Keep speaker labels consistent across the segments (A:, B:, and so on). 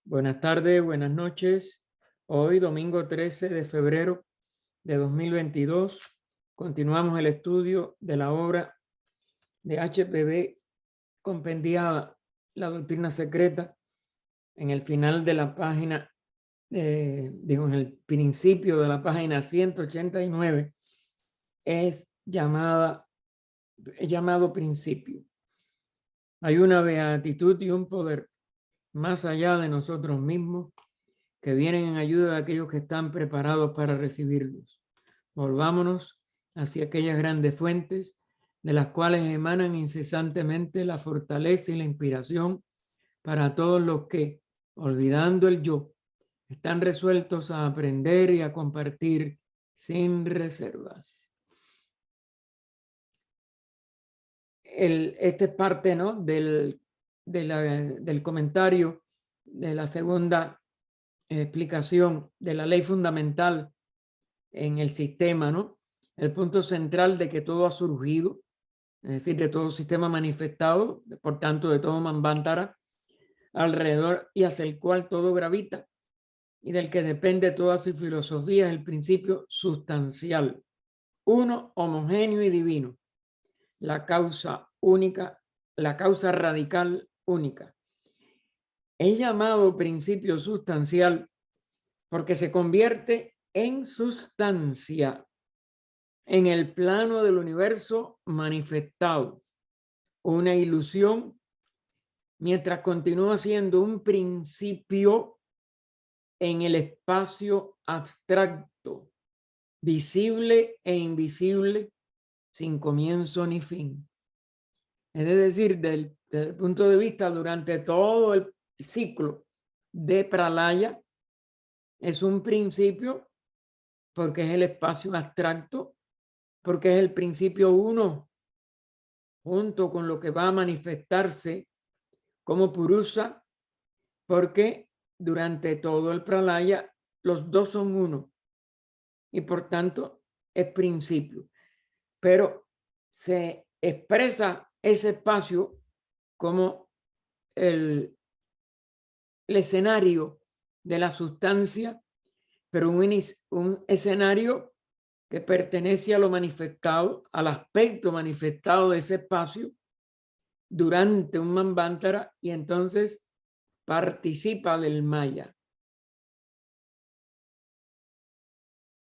A: Buenas tardes, buenas noches. Hoy, domingo 13 de febrero de 2022, continuamos el estudio de la obra de HPB compendiada, La Doctrina Secreta, en el final de la página, en el principio de la página 189, es llamado principio. Hay una beatitud y un poder más allá de nosotros mismos que vienen en ayuda de aquellos que están preparados para recibirlos. Volvámonos hacia aquellas grandes fuentes de las cuales emanan incesantemente la fortaleza y la inspiración para todos los que, olvidando el yo, están resueltos a aprender y a compartir sin reservas. Esta es parte, ¿no?, del comentario de la segunda explicación de la ley fundamental en el sistema, ¿no? El punto central de que todo ha surgido, es decir, de todo sistema manifestado, por tanto, de todo Manvantara, alrededor y hacia el cual todo gravita, y del que depende toda su filosofía, es el principio sustancial, uno, homogéneo y divino, la causa única, la causa radical única. Es llamado principio sustancial porque se convierte en sustancia en el plano del universo manifestado, una ilusión, mientras continúa siendo un principio en el espacio abstracto, visible e invisible, sin comienzo ni fin. Es decir, desde el punto de vista durante todo el ciclo de Pralaya, es un principio porque es el espacio abstracto, porque es el principio uno, junto con lo que va a manifestarse como Purusa, porque durante todo el Pralaya los dos son uno y por tanto es principio. Pero se expresa ese espacio como el escenario de la sustancia, pero un escenario que pertenece a lo manifestado, al aspecto manifestado de ese espacio durante un Manvantara, y entonces participa del Maya.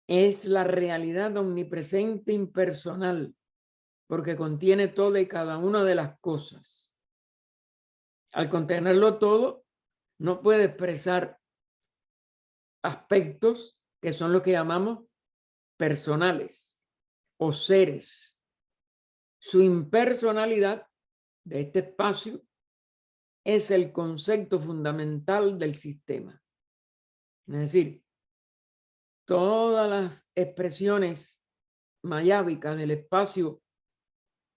A: Es la realidad omnipresente impersonal, porque contiene toda y cada una de las cosas. Al contenerlo todo, no puede expresar aspectos que son lo que llamamos personales o seres. Su impersonalidad de este espacio es el concepto fundamental del sistema. Es decir, todas las expresiones mayábicas del espacio,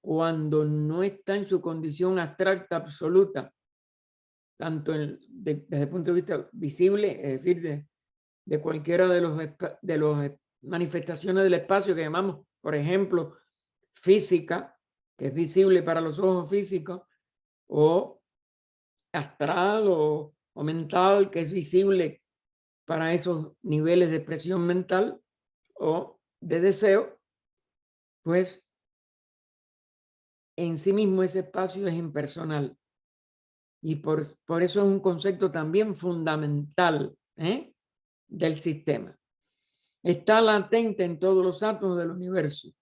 A: cuando no está en su condición abstracta absoluta, tanto desde el punto de vista visible, es decir, de cualquiera de los manifestaciones del espacio que llamamos, por ejemplo, física, que es visible para los ojos físicos, o astral o mental, que es visible para esos niveles de expresión mental o de deseo, pues en sí mismo ese espacio es impersonal. Y por eso es un concepto también fundamental del sistema. Está latente en todos los átomos del universo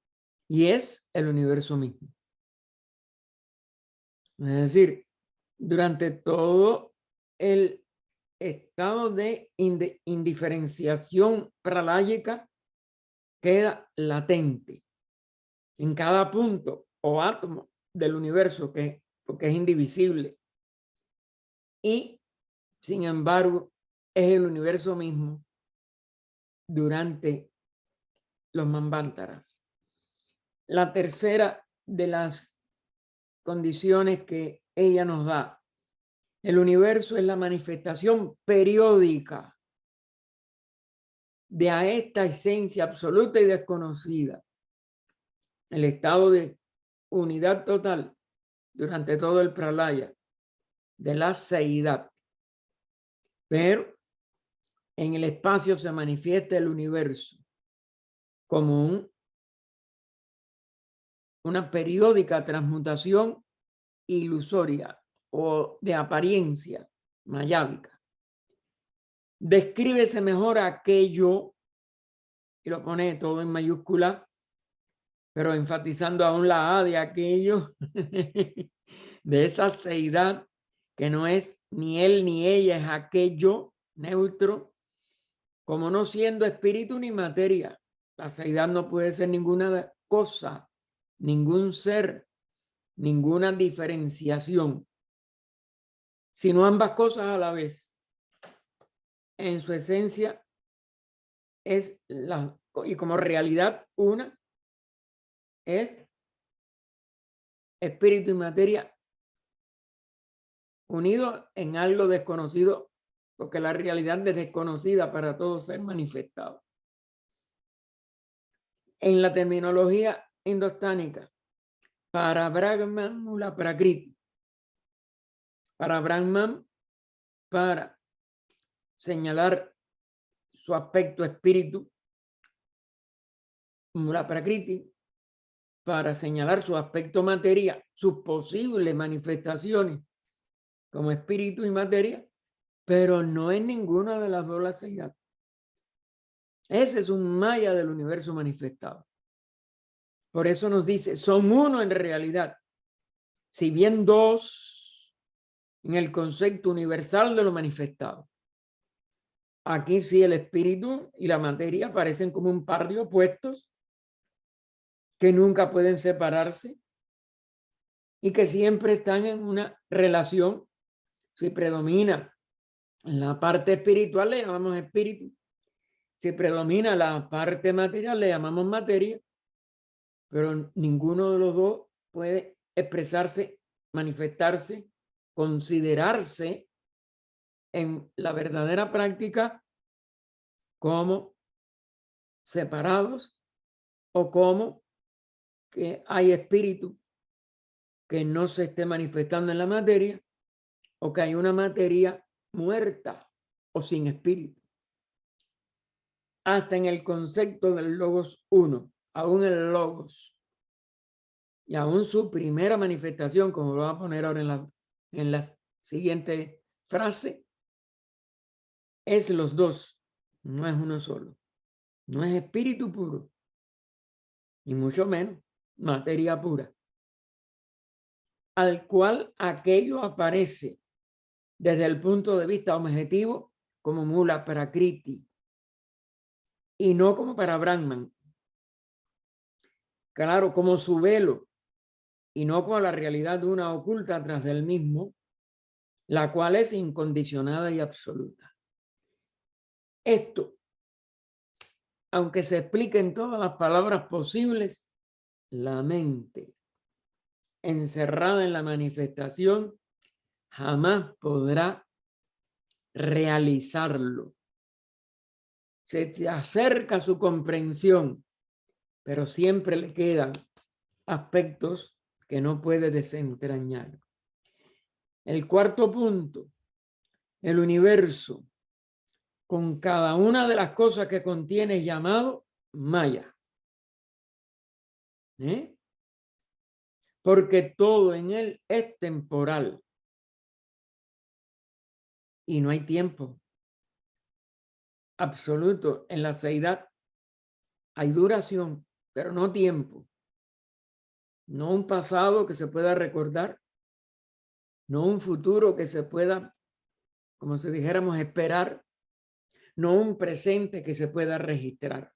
A: y es el universo mismo. Es decir, durante todo el estado de indiferenciación praláyica queda latente en cada punto o átomo del universo, porque es indivisible. Y, sin embargo, es el universo mismo durante los Manvantaras. La tercera de las condiciones que ella nos da: el universo es la manifestación periódica de esta esencia absoluta y desconocida, el estado de unidad total durante todo el Pralaya, de la seidad. pero en el espacio se manifiesta el universo como una periódica transmutación ilusoria o de apariencia mayábica. Descríbese mejor aquello, y lo pone todo en mayúscula, pero enfatizando aún la A de aquello, de esta seidad que no es ni él ni ella, es aquello neutro, como no siendo espíritu ni materia. La seidad no puede ser ninguna cosa, ningún ser, ninguna diferenciación, sino ambas cosas a la vez. En su esencia es y como realidad una es espíritu y materia unidos en algo desconocido, porque la realidad es desconocida para todo ser manifestado. En la terminología indostánica, para Brahman mula prakriti, para Brahman, para señalar su aspecto espíritu, mula prakriti, para señalar su aspecto materia, sus posibles manifestaciones como espíritu y materia, pero no es ninguna de las dos la seidad. Ese es un maya del universo manifestado. Por eso nos dice, son uno en realidad, si bien dos en el concepto universal de lo manifestado. Aquí sí el espíritu y la materia parecen como un par de opuestos que nunca pueden separarse y que siempre están en una relación. Si predomina la parte espiritual, le llamamos espíritu. Si predomina la parte material, le llamamos materia. Pero ninguno de los dos puede expresarse, manifestarse, considerarse en la verdadera práctica como separados o como que hay espíritu que no se esté manifestando en la materia o que hay una materia muerta o sin espíritu. Hasta en el concepto del logos uno, aún el logos y aún su primera manifestación, como lo va a poner ahora en la siguiente frase, es los dos, no es uno solo, no es espíritu puro, ni mucho menos materia pura, al cual aquello aparece desde el punto de vista objetivo como mula prakriti y no como para Brahman. Claro, como su velo y no como la realidad de una oculta tras del mismo, la cual es incondicionada y absoluta. Esto, aunque se explique en todas las palabras posibles, la mente encerrada en la manifestación jamás podrá realizarlo. Se te acerca a su comprensión, pero siempre le quedan aspectos que no puede desentrañar. El cuarto punto, el universo, con cada una de las cosas que contiene, llamado Maya. Porque todo en él es temporal y no hay tiempo absoluto. En la seidad hay duración, pero no tiempo. No un pasado que se pueda recordar, no un futuro que se pueda, como si dijéramos, esperar, no un presente que se pueda registrar.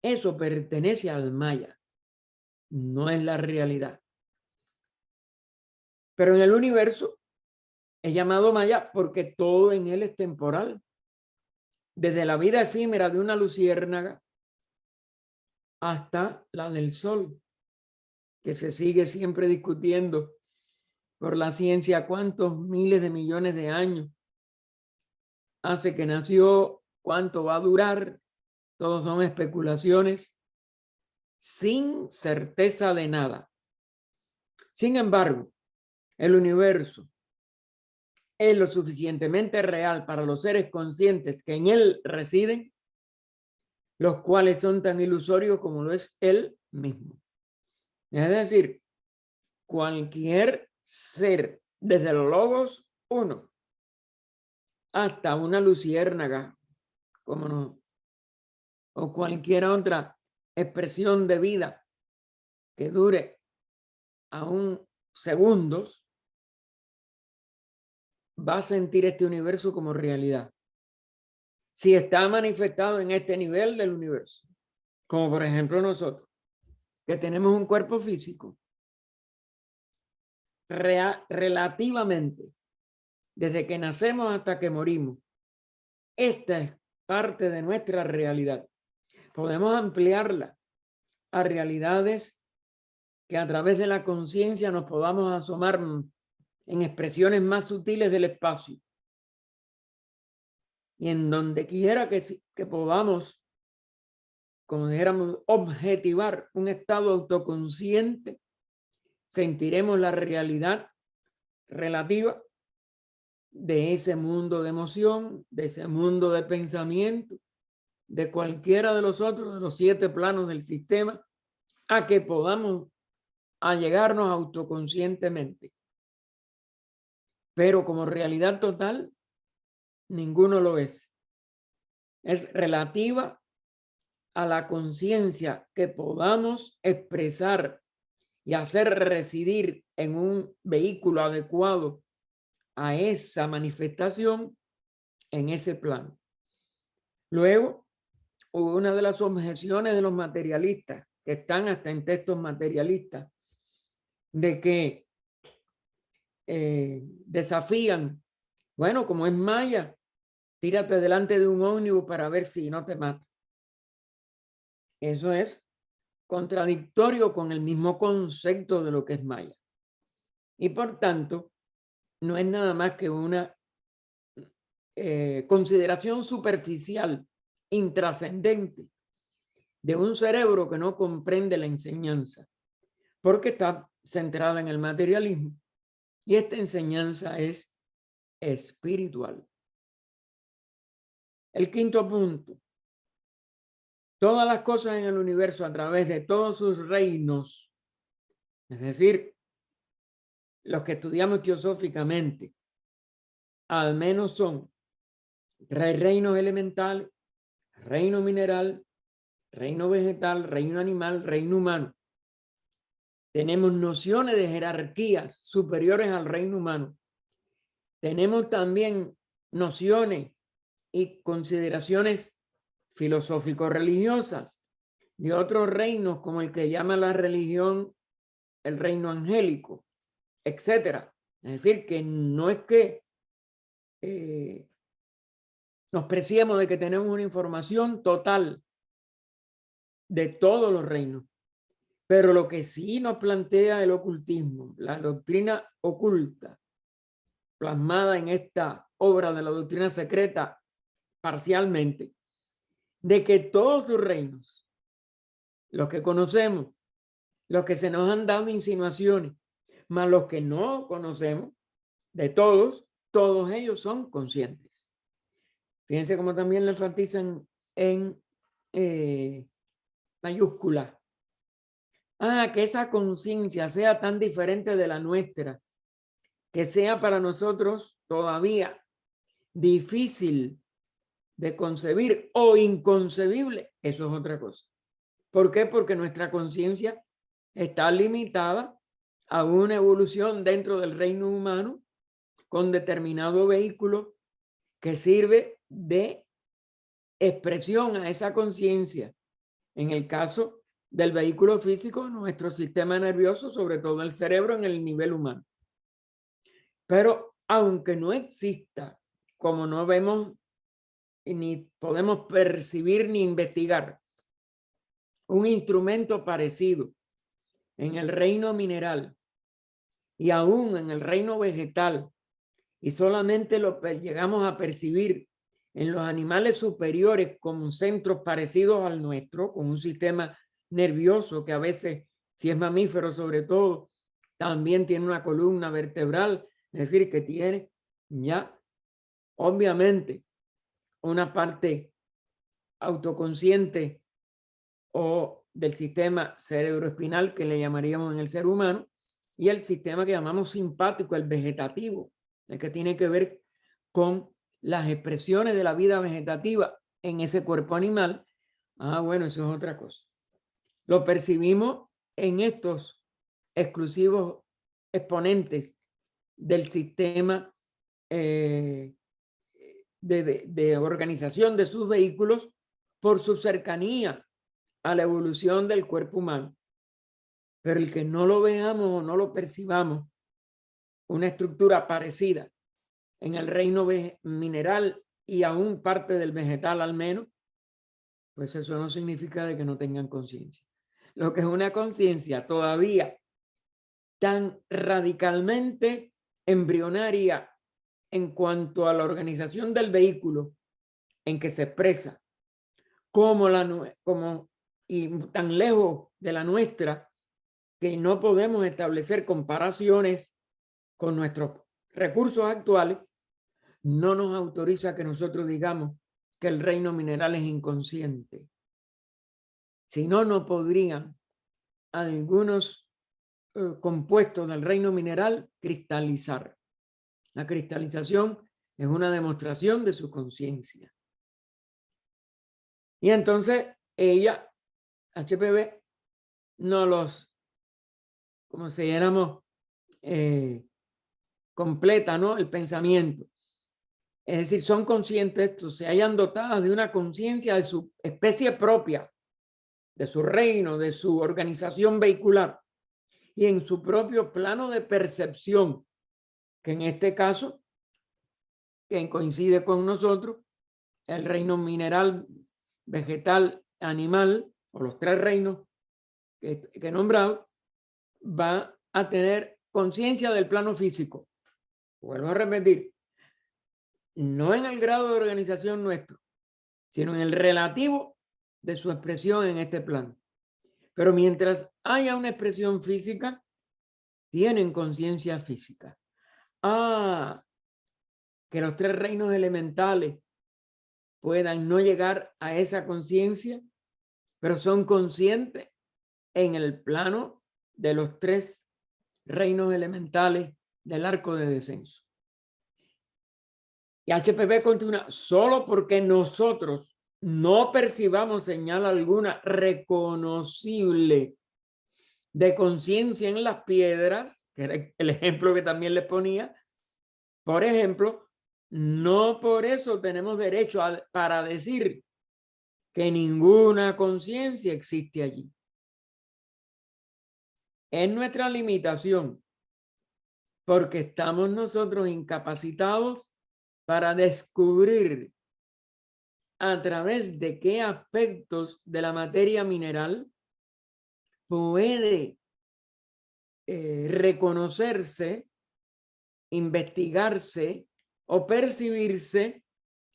A: Eso pertenece al Maya, no es la realidad. Pero en el universo es llamado Maya porque todo en él es temporal. Desde la vida efímera de una luciérnaga hasta la del sol, que se sigue siempre discutiendo por la ciencia cuántos miles de millones de años hace que nació, cuánto va a durar. Todos son especulaciones sin certeza de nada. Sin embargo, el universo es lo suficientemente real para los seres conscientes que en él residen, los cuales son tan ilusorios como lo es él mismo. Es decir, cualquier ser, desde el logos 1 hasta una luciérnaga, como no, o cualquier otra expresión de vida que dure aún segundos, va a sentir este universo como realidad. Si está manifestado en este nivel del universo, como por ejemplo nosotros, que tenemos un cuerpo físico, relativamente, desde que nacemos hasta que morimos, esta es parte de nuestra realidad. Podemos ampliarla a realidades que a través de la conciencia nos podamos asomar en expresiones más sutiles del espacio. Y en donde quiera que podamos, como dijéramos, objetivar un estado autoconsciente, sentiremos la realidad relativa de ese mundo de emoción, de ese mundo de pensamiento, de cualquiera de los otros, de los 7 planos del sistema, a que podamos allegarnos autoconscientemente. Pero como realidad total, ninguno lo es. Es relativa a la conciencia que podamos expresar y hacer residir en un vehículo adecuado a esa manifestación en ese plano. Luego, una de las objeciones de los materialistas, que están hasta en textos materialistas, de que desafían, bueno, como es maya, tírate delante de un ómnibus para ver si no te mata. Eso es contradictorio con el mismo concepto de lo que es maya. Y por tanto, no es nada más que una consideración superficial, intrascendente, de un cerebro que no comprende la enseñanza, porque está centrada en el materialismo. Y esta enseñanza es espiritual. El quinto punto. Todas las cosas en el universo a través de todos sus reinos, es decir, los que estudiamos teosóficamente, al menos son 3 reinos elementales, reino mineral, reino vegetal, reino animal, reino humano. Tenemos nociones de jerarquías superiores al reino humano. Tenemos también nociones y consideraciones filosófico-religiosas de otros reinos, como el que llama la religión el reino angélico, etcétera. Es decir, que no es que nos preciemos de que tenemos una información total de todos los reinos. Pero lo que sí nos plantea el ocultismo, la doctrina oculta, plasmada en esta obra de la doctrina secreta parcialmente, de que todos sus reinos, los que conocemos, los que se nos han dado insinuaciones, más los que no conocemos, de todos ellos son conscientes. Fíjense cómo también lo enfatizan en mayúscula. Que esa conciencia sea tan diferente de la nuestra, que sea para nosotros todavía difícil de concebir o inconcebible, eso es otra cosa. ¿Por qué? Porque nuestra conciencia está limitada a una evolución dentro del reino humano con determinado vehículo que sirve de expresión a esa conciencia. En el caso del vehículo físico, nuestro sistema nervioso, sobre todo el cerebro en el nivel humano. Pero aunque no exista, como no vemos ni podemos percibir ni investigar un instrumento parecido en el reino mineral y aún en el reino vegetal, y solamente lo llegamos a percibir en los animales superiores como centros parecidos al nuestro, con un sistema nervioso que a veces, si es mamífero sobre todo, también tiene una columna vertebral, es decir, que tiene Ya, obviamente, una parte autoconsciente o del sistema cerebroespinal que le llamaríamos en el ser humano, y el sistema que llamamos simpático, el vegetativo, el que tiene que ver con las expresiones de la vida vegetativa en ese cuerpo animal. Ah, bueno, eso es otra cosa. Lo percibimos en estos exclusivos exponentes del sistema de organización de sus vehículos por su cercanía a la evolución del cuerpo humano. Pero el que no lo veamos o no lo percibamos, una estructura parecida en el reino mineral y aún parte del vegetal al menos, pues eso no significa de que no tengan conciencia. Lo que es una conciencia todavía tan radicalmente embrionaria en cuanto a la organización del vehículo en que se expresa, como y tan lejos de la nuestra que no podemos establecer comparaciones con nuestros recursos actuales, no nos autoriza que nosotros digamos que el reino mineral es inconsciente. Si no, no podrían algunos compuestos del reino mineral cristalizar. La cristalización es una demostración de su conciencia. Y entonces ella, HPV, no los, como si éramos, completa, ¿no? El pensamiento. Es decir, son conscientes, estos se hayan dotadas de una conciencia de su especie propia, de su reino, de su organización vehicular y en su propio plano de percepción, que en este caso, que coincide con nosotros, el reino mineral, vegetal, animal, o los tres reinos que he nombrado, va a tener conciencia del plano físico. Vuelvo a repetir, no en el grado de organización nuestro, sino en el relativo de su expresión en este plano. Pero mientras haya una expresión física, tienen conciencia física. Ah, que los tres reinos elementales puedan no llegar a esa conciencia, pero son conscientes en el plano de los tres reinos elementales del arco de descenso. Y HPV continúa, solo porque nosotros no percibamos señal alguna reconocible de conciencia en las piedras, que era el ejemplo que también les ponía, por ejemplo, no por eso tenemos derecho para decir que ninguna conciencia existe allí. Es nuestra limitación, porque estamos nosotros incapacitados para descubrir a través de qué aspectos de la materia mineral puede reconocerse, investigarse o percibirse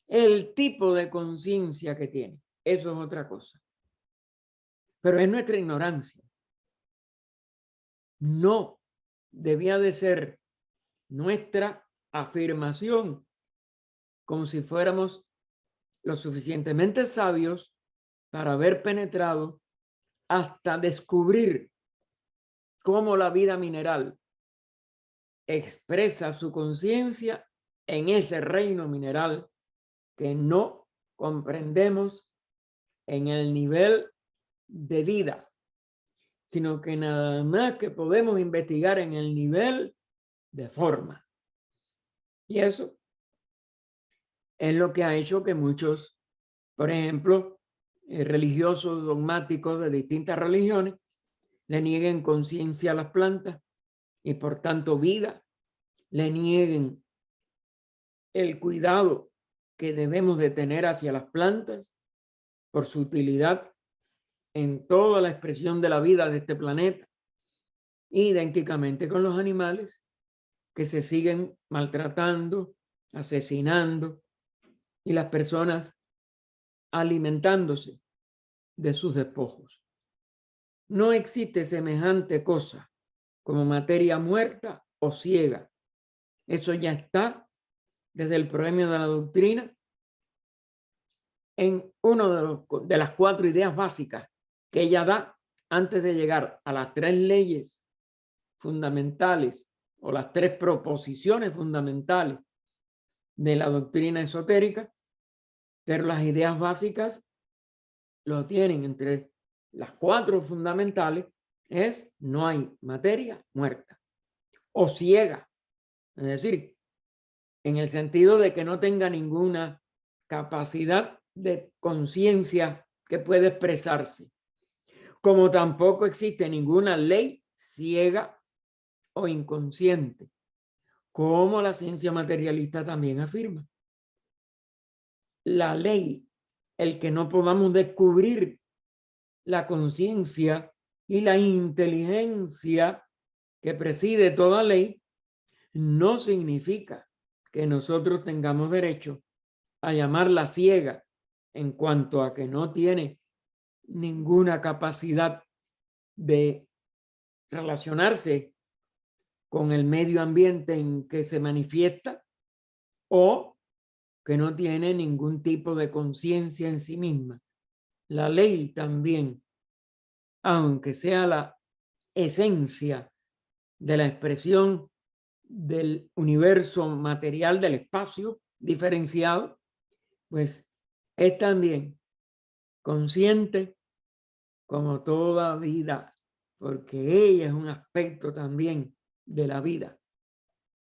A: el tipo de conciencia que tiene. Eso es otra cosa. Pero es nuestra ignorancia. No debía de ser nuestra afirmación, como si fuéramos lo suficientemente sabios para haber penetrado hasta descubrir cómo la vida mineral expresa su conciencia en ese reino mineral que no comprendemos en el nivel de vida, sino que nada más que podemos investigar en el nivel de forma. Y eso es lo que ha hecho que muchos, por ejemplo, religiosos dogmáticos de distintas religiones, le nieguen conciencia a las plantas y por tanto vida, le nieguen el cuidado que debemos de tener hacia las plantas por su utilidad en toda la expresión de la vida de este planeta, idénticamente con los animales que se siguen maltratando, asesinando y las personas alimentándose de sus despojos. No existe semejante cosa como materia muerta o ciega. Eso ya está desde el premio de la doctrina, en una de las 4 ideas básicas que ella da antes de llegar a las 3 leyes fundamentales o las 3 proposiciones fundamentales de la doctrina esotérica, pero las ideas básicas lo tienen entre las 4 fundamentales, es no hay materia muerta o ciega, es decir, en el sentido de que no tenga ninguna capacidad de conciencia que pueda expresarse, como tampoco existe ninguna ley ciega o inconsciente, como la ciencia materialista también afirma. La ley, el que no podamos descubrir la conciencia y la inteligencia que preside toda ley, no significa que nosotros tengamos derecho a llamarla ciega en cuanto a que no tiene ninguna capacidad de relacionarse con el medio ambiente en que se manifiesta o que no tiene ningún tipo de conciencia en sí misma. La ley también, aunque sea la esencia de la expresión del universo material del espacio diferenciado, pues es también consciente como toda vida, porque ella es un aspecto también de la vida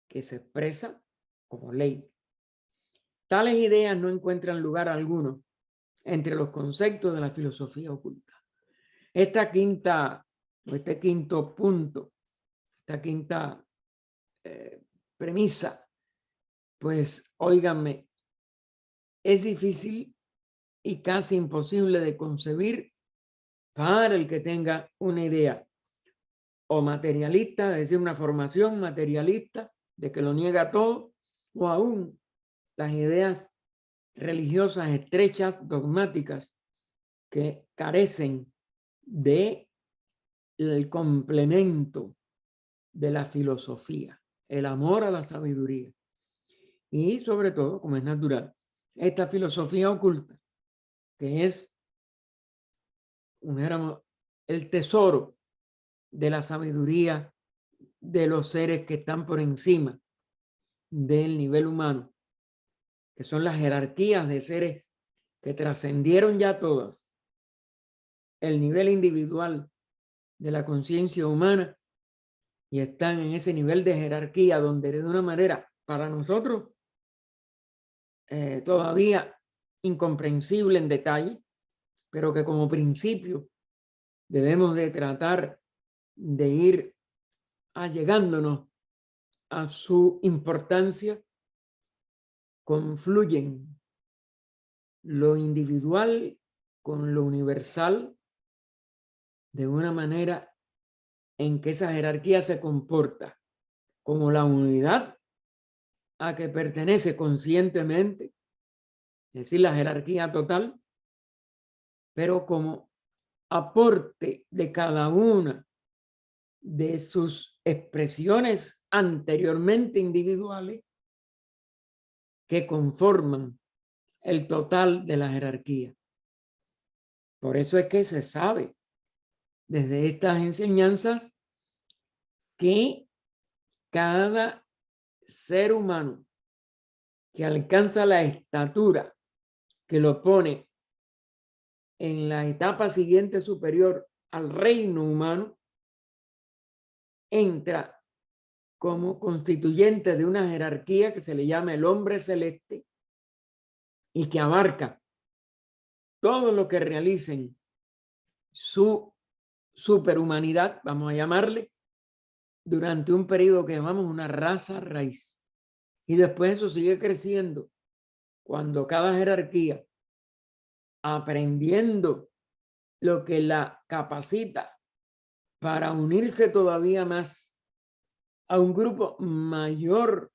A: que se expresa como ley. Tales ideas no encuentran lugar alguno entre los conceptos de la filosofía oculta. Este quinto punto, esta quinta premisa, pues óiganme, es difícil y casi imposible de concebir para el que tenga una idea o materialista, es decir, una formación materialista de que lo niega todo, o aún las ideas religiosas estrechas, dogmáticas, que carecen de el complemento de la filosofía, el amor a la sabiduría. Y sobre todo, como es natural, esta filosofía oculta, que es el tesoro de la sabiduría de los seres que están por encima del nivel humano, que son las jerarquías de seres que trascendieron ya todas el nivel individual de la conciencia humana y están en ese nivel de jerarquía donde de una manera para nosotros todavía incomprensible en detalle, pero que como principio debemos de tratar de ir allegándonos a su importancia, confluyen lo individual con lo universal de una manera en que esa jerarquía se comporta como la unidad a que pertenece conscientemente, es decir, la jerarquía total, pero como aporte de cada una de sus expresiones anteriormente individuales que conforman el total de la jerarquía. Por eso es que se sabe desde estas enseñanzas que cada ser humano que alcanza la estatura que lo pone en la etapa siguiente superior al reino humano, entra como constituyente de una jerarquía que se le llama el hombre celeste y que abarca todo lo que realicen su superhumanidad, vamos a llamarle, durante un periodo que llamamos una raza raíz. Y después eso sigue creciendo cuando cada jerarquía, aprendiendo lo que la capacita para unirse todavía más a un grupo mayor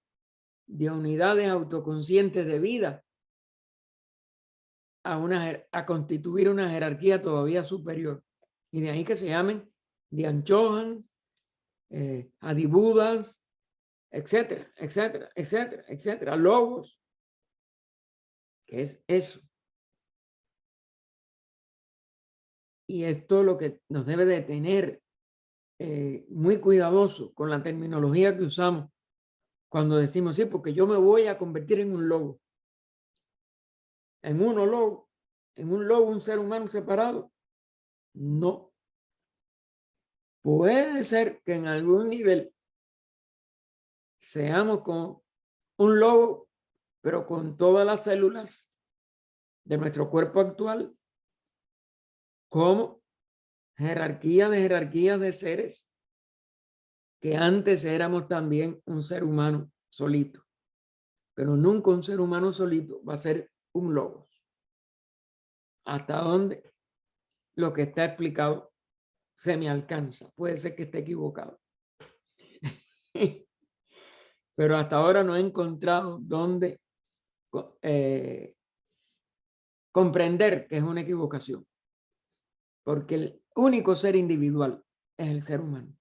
A: de unidades autoconscientes de vida, a constituir una jerarquía todavía superior. Y de ahí que se llamen Dianchohans, Adibudas, etcétera, etcétera, etcétera, etcétera. Logos, que es eso. Y esto lo que nos debe de tener muy cuidadoso con la terminología que usamos cuando decimos, sí, porque yo me voy a convertir en un logo. En un logo, un ser humano separado. No. Puede ser que en algún nivel seamos con un logo, pero con todas las células de nuestro cuerpo actual, como jerarquías de seres, que antes éramos también un ser humano solito, pero nunca un ser humano solito va a ser un logo. ¿Hasta dónde? Lo que está explicado se me alcanza. Puede ser que esté equivocado. Pero hasta ahora no he encontrado dónde comprender que es una equivocación. Porque el único ser individual es el ser humano.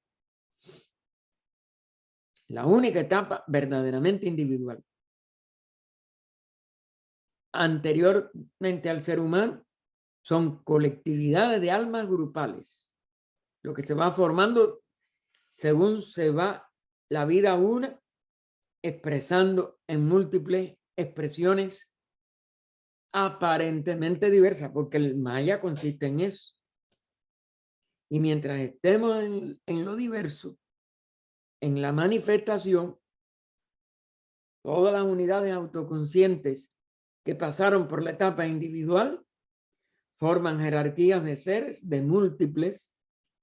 A: La única etapa verdaderamente individual. Anteriormente al ser humano son colectividades de almas grupales. Lo que se va formando según se va la vida una, expresando en múltiples expresiones aparentemente diversas, porque el maya consiste en eso. Y mientras estemos en lo diverso, en la manifestación, todas las unidades autoconscientes que pasaron por la etapa individual forman jerarquías de seres de múltiples,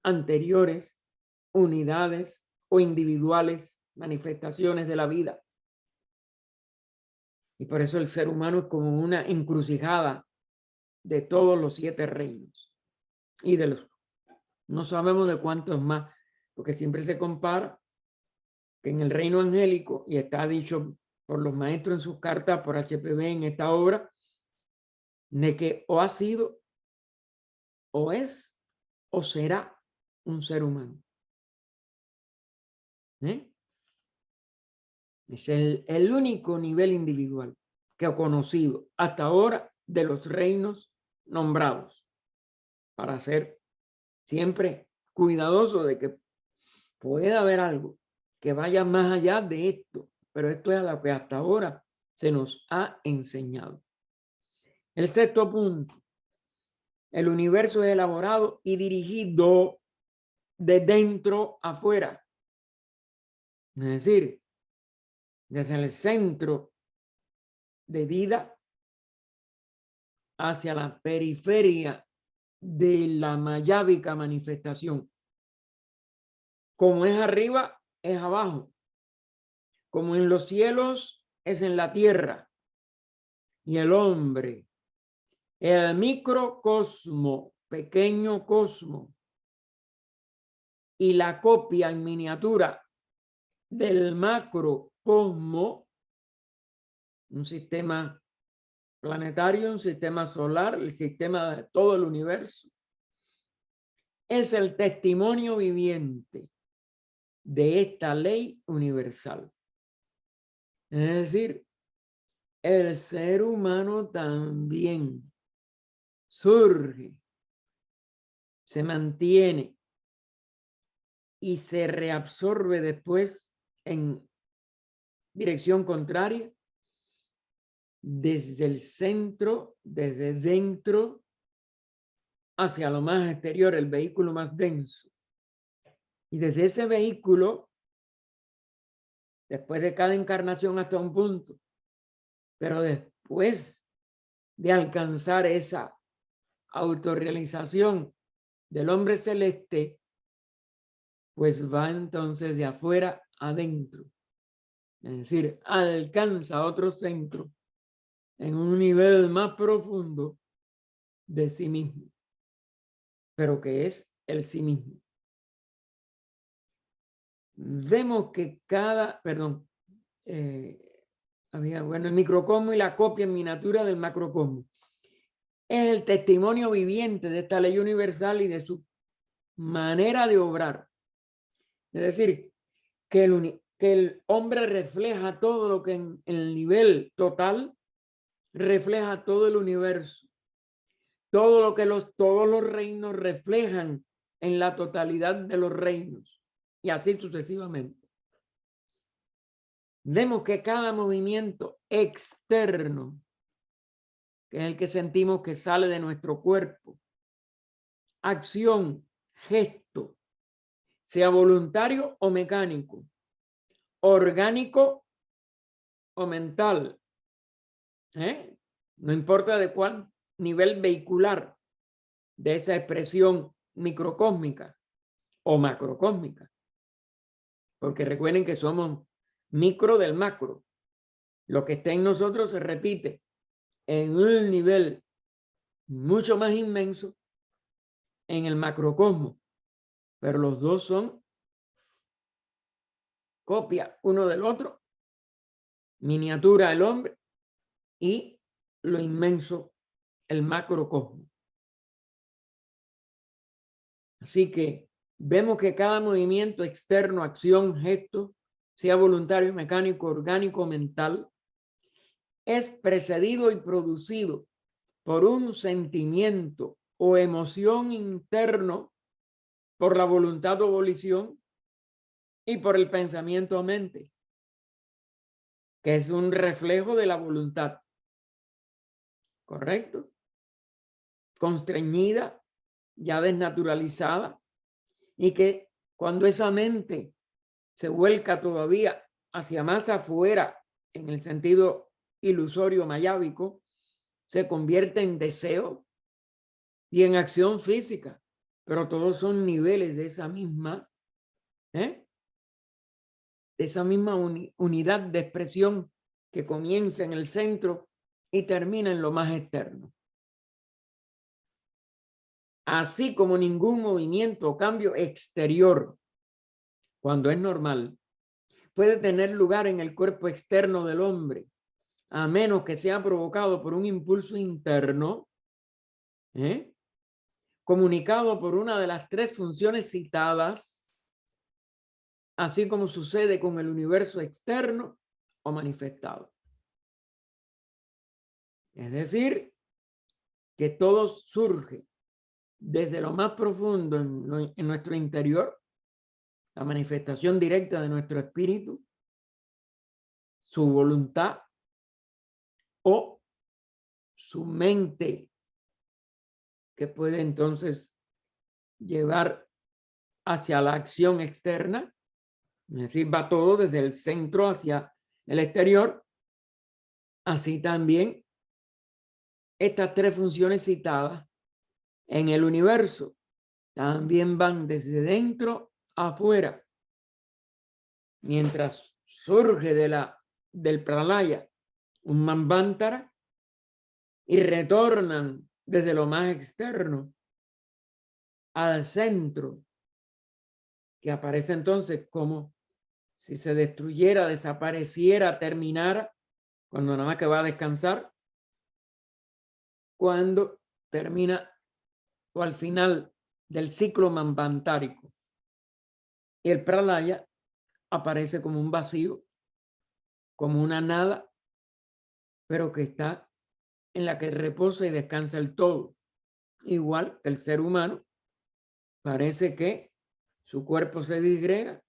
A: anteriores, unidades o individuales manifestaciones de la vida. Y por eso el ser humano es como una encrucijada de todos los 7 reinos. Y de los, no sabemos de cuántos más, porque siempre se compara que en el reino angélico, y está dicho por los maestros en sus cartas, por HPB en esta obra, de que o ha sido, o es, o será un ser humano. Es el único nivel individual que he conocido hasta ahora de los reinos nombrados, para ser siempre cuidadoso de que pueda haber algo que vaya más allá de esto, pero esto es a lo que hasta ahora se nos ha enseñado. El 6º punto, el universo es elaborado y dirigido de dentro afuera, es decir, desde el centro de vida hacia la periferia de la mayábica manifestación. Como es arriba, es abajo. Como en los cielos, es en la tierra. Y el hombre, el microcosmo, pequeño cosmo, y la copia en miniatura del macrocosmo, un sistema planetario, un sistema solar, el sistema de todo el universo, es el testimonio viviente de esta ley universal. Es decir, el ser humano también surge, se mantiene y se reabsorbe después en dirección contraria desde el centro, desde dentro hacia lo más exterior, el vehículo más denso. Y desde ese vehículo, después de cada encarnación hasta un punto, pero después de alcanzar esa autorrealización del hombre celeste, pues va entonces de afuera adentro. Es decir, alcanza otro centro en un nivel más profundo de sí mismo, pero que es el sí mismo. Vemos que el microcosmo y la copia en miniatura del macrocosmo es el testimonio viviente de esta ley universal y de su manera de obrar. Es decir, que que el hombre refleja todo lo que en el nivel total refleja todo el universo, todo lo que todos los reinos reflejan en la totalidad de los reinos, y así sucesivamente. Vemos que cada movimiento externo, que es el que sentimos que sale de nuestro cuerpo, acción, gesto, sea voluntario o mecánico, orgánico o mental, no importa de cuál nivel vehicular de esa expresión microcósmica o macrocósmica, porque recuerden que somos micro del macro. Lo que está en nosotros se repite en un nivel mucho más inmenso en el macrocosmos, pero los dos son copia uno del otro, miniatura del hombre y lo inmenso, el macrocosmos. Así que vemos que cada movimiento externo, acción, gesto, sea voluntario, mecánico, orgánico, mental, es precedido y producido por un sentimiento o emoción interno, por la voluntad o volición y por el pensamiento o mente, que es un reflejo de la voluntad. ¿Correcto? Constreñida, ya desnaturalizada, y que cuando esa mente se vuelca todavía hacia más afuera, en el sentido ilusorio mayábico, se convierte en deseo y en acción física, pero todos son niveles de esa misma, unidad de expresión que comienza en el centro y termina en lo más externo. Así como ningún movimiento o cambio exterior, cuando es normal, puede tener lugar en el cuerpo externo del hombre, a menos que sea provocado por un impulso interno, comunicado por una de las tres funciones citadas, así como sucede con el universo externo o manifestado. Es decir, que todo surge desde lo más profundo en nuestro interior, la manifestación directa de nuestro espíritu, su voluntad o su mente, que puede entonces llevar hacia la acción externa, es decir, va todo desde el centro hacia el exterior. Así también estas tres funciones citadas en el universo también van desde dentro a afuera, mientras surge del pralaya un manvantara y retornan desde lo más externo al centro, que aparece entonces como si se destruyera, desapareciera, terminara, cuando nada más que va a descansar, cuando termina o al final del ciclo manvantárico. Y el pralaya aparece como un vacío, como una nada, pero que está en la que reposa y descansa el todo. Igual que el ser humano, parece que su cuerpo se disgrega,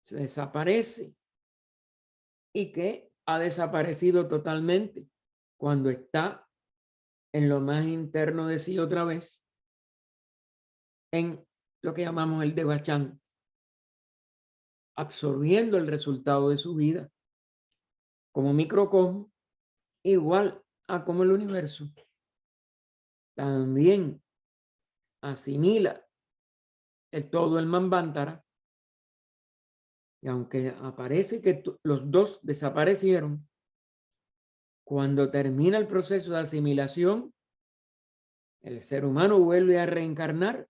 A: se desaparece y que ha desaparecido totalmente cuando está en lo más interno de sí otra vez, en lo que llamamos el Devachan, absorbiendo el resultado de su vida como microcosmo, igual a como el universo también asimila todo el manvantara, y aunque aparece que los dos desaparecieron, cuando termina el proceso de asimilación, el ser humano vuelve a reencarnar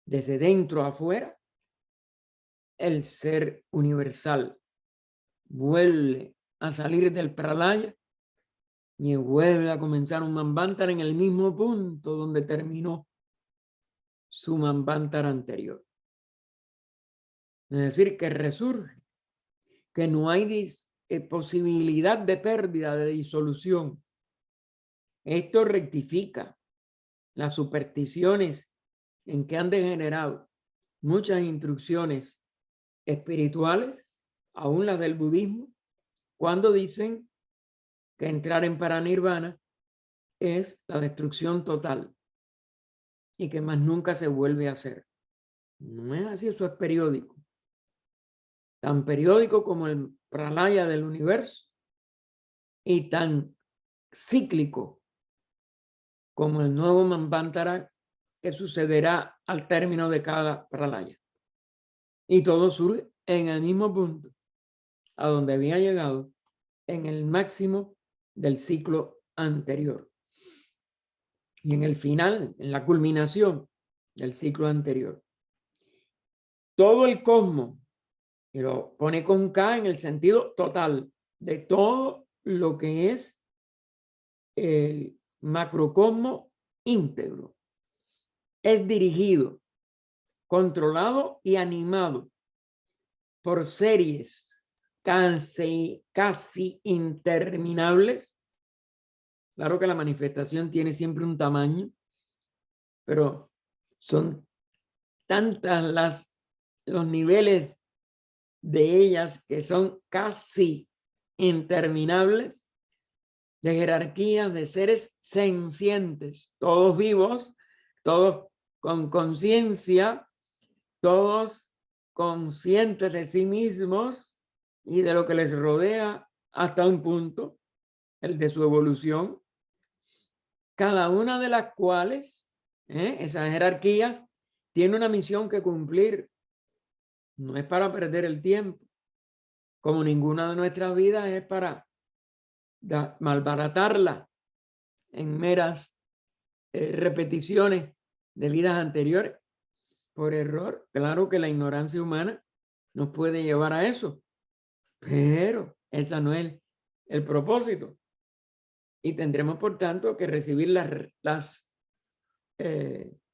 A: desde dentro a afuera. El ser universal vuelve a salir del pralaya y vuelve a comenzar un manvantara en el mismo punto donde terminó su manvantara anterior. Es decir, que resurge que no hay posibilidad de pérdida, de disolución. Esto rectifica las supersticiones en que han degenerado muchas instrucciones espirituales, aún las del budismo, cuando dicen que entrar en paranirvana es la destrucción total y que más nunca se vuelve a hacer. No es así, eso es periódico. Tan periódico como el pralaya del universo y tan cíclico como el nuevo Manvantara que sucederá al término de cada pralaya. Y todo surge en el mismo punto a donde había llegado en el máximo del ciclo anterior. Y en el final, en la culminación del ciclo anterior. Todo el cosmos, y lo pone con K en el sentido total, de todo lo que es el macrocosmos íntegro, es dirigido, controlado y animado por series casi interminables. Claro que la manifestación tiene siempre un tamaño, pero son tantas los niveles de ellas que son casi interminables, de jerarquías de seres sencientes, todos vivos, todos con conciencia, todos conscientes de sí mismos y de lo que les rodea hasta un punto, el de su evolución, cada una de las cuales, esas jerarquías, tiene una misión que cumplir. No es para perder el tiempo, como ninguna de nuestras vidas es para malbaratarla en meras repeticiones de vidas anteriores por error. Claro que la ignorancia humana nos puede llevar a eso, pero esa no es el propósito. Y tendremos, por tanto, que recibir los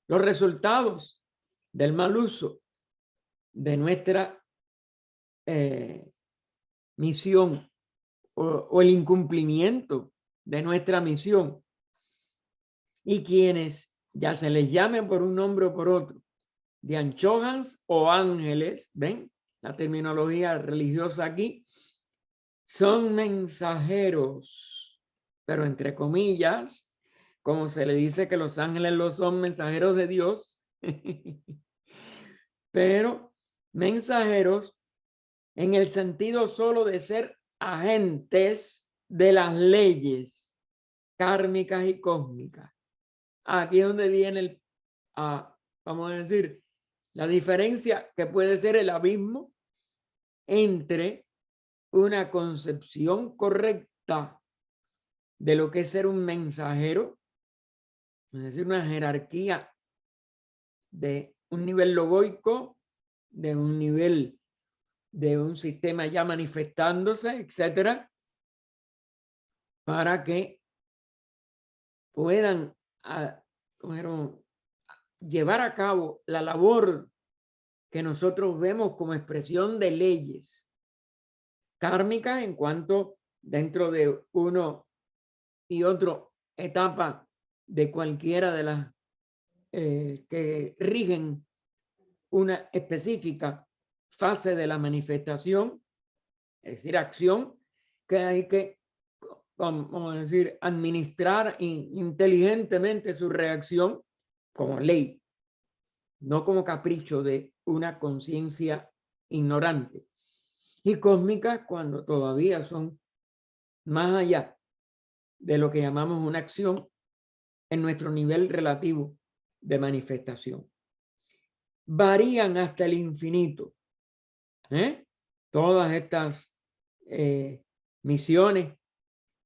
A: resultados del mal uso de nuestra misión o el incumplimiento de nuestra misión. Y quienes ya se les llamen por un nombre o por otro, de anchojas o ángeles, ¿ven? La terminología religiosa aquí, son mensajeros, pero entre comillas, como se le dice que los ángeles lo son, mensajeros de Dios, pero mensajeros en el sentido solo de ser agentes de las leyes kármicas y cósmicas. Aquí es donde viene vamos a decir, la diferencia que puede ser el abismo entre una concepción correcta de lo que es ser un mensajero, es decir, una jerarquía de un nivel logoico, de un nivel de un sistema ya manifestándose, etcétera, para que puedan llevar a cabo la labor que nosotros vemos como expresión de leyes kármicas en cuanto dentro de uno y otro etapa de cualquiera de las que rigen una específica fase de la manifestación, es decir, acción que hay que, vamos a decir, administrar inteligentemente su reacción como ley, no como capricho de una conciencia ignorante. Y cósmicas cuando todavía son más allá de lo que llamamos una acción en nuestro nivel relativo de manifestación. Varían hasta el infinito. Todas estas misiones,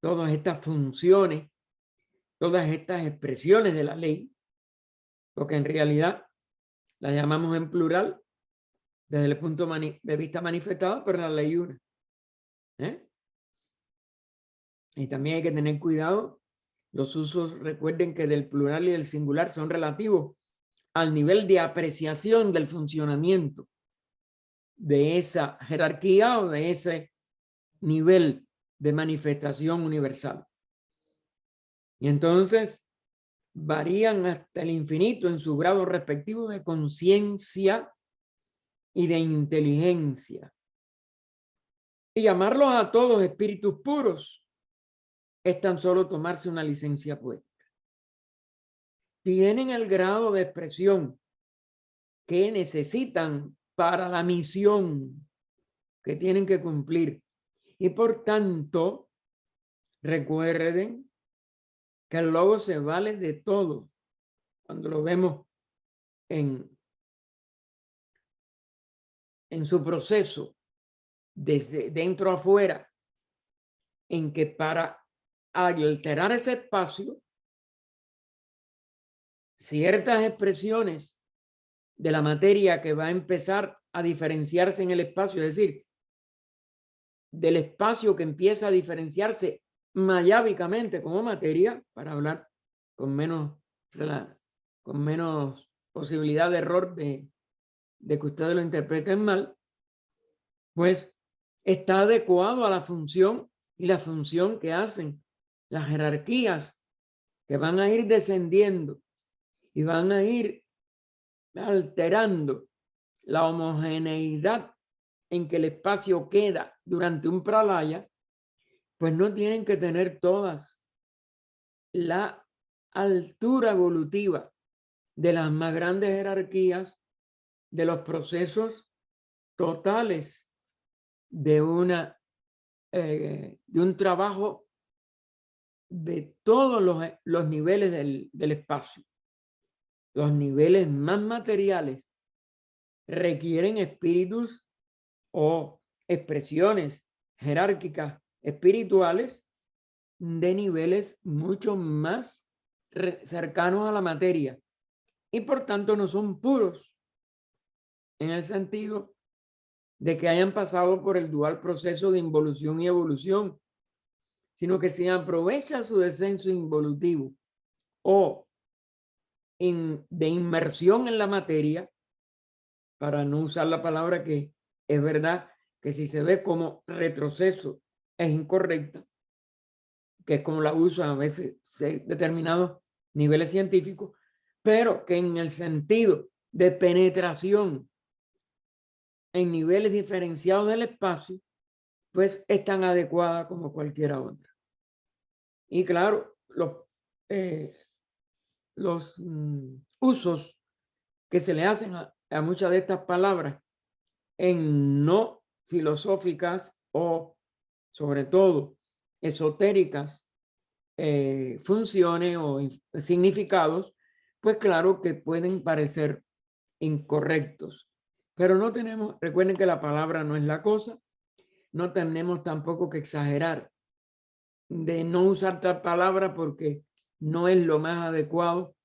A: todas estas funciones, todas estas expresiones de la ley, porque en realidad las llamamos en plural desde el punto de vista manifestado, pero la ley una. Y también hay que tener cuidado. Los usos, recuerden que del plural y del singular son relativos al nivel de apreciación del funcionamiento de esa jerarquía o de ese nivel de manifestación universal. Y entonces varían hasta el infinito en su grado respectivo de conciencia y de inteligencia. Y llamarlos a todos espíritus puros es tan solo tomarse una licencia puesta. Tienen el grado de expresión que necesitan para la misión que tienen que cumplir. Y por tanto, recuerden que el logo se vale de todo. Cuando lo vemos en su proceso, desde dentro a afuera, en que para alterar ese espacio, ciertas expresiones de la materia que va a empezar a diferenciarse en el espacio, es decir, del espacio que empieza a diferenciarse mayábicamente como materia, para hablar con menos posibilidad de error de que ustedes lo interpreten mal, pues está adecuado a la función y la función que hacen las jerarquías que van a ir descendiendo y van a ir alterando la homogeneidad en que el espacio queda durante un pralaya, pues no tienen que tener todas la altura evolutiva de las más grandes jerarquías de los procesos totales de un trabajo de todos los niveles del espacio. Los niveles más materiales requieren espíritus o expresiones jerárquicas espirituales de niveles mucho más cercanos a la materia y por tanto no son puros en el sentido de que hayan pasado por el dual proceso de involución y evolución, sino que si aprovecha su descenso involutivo o de inmersión en la materia, para no usar la palabra que es verdad que si se ve como retroceso es incorrecta, que es como la usan a veces determinados niveles científicos, pero que en el sentido de penetración en niveles diferenciados del espacio, pues es tan adecuada como cualquiera otra. Y claro, los usos que se le hacen a muchas de estas palabras en no filosóficas o sobre todo esotéricas funciones o significados, pues claro que pueden parecer incorrectos. Pero no tenemos, recuerden que la palabra no es la cosa, no tenemos tampoco que exagerar de no usar tal palabra porque no es lo más adecuado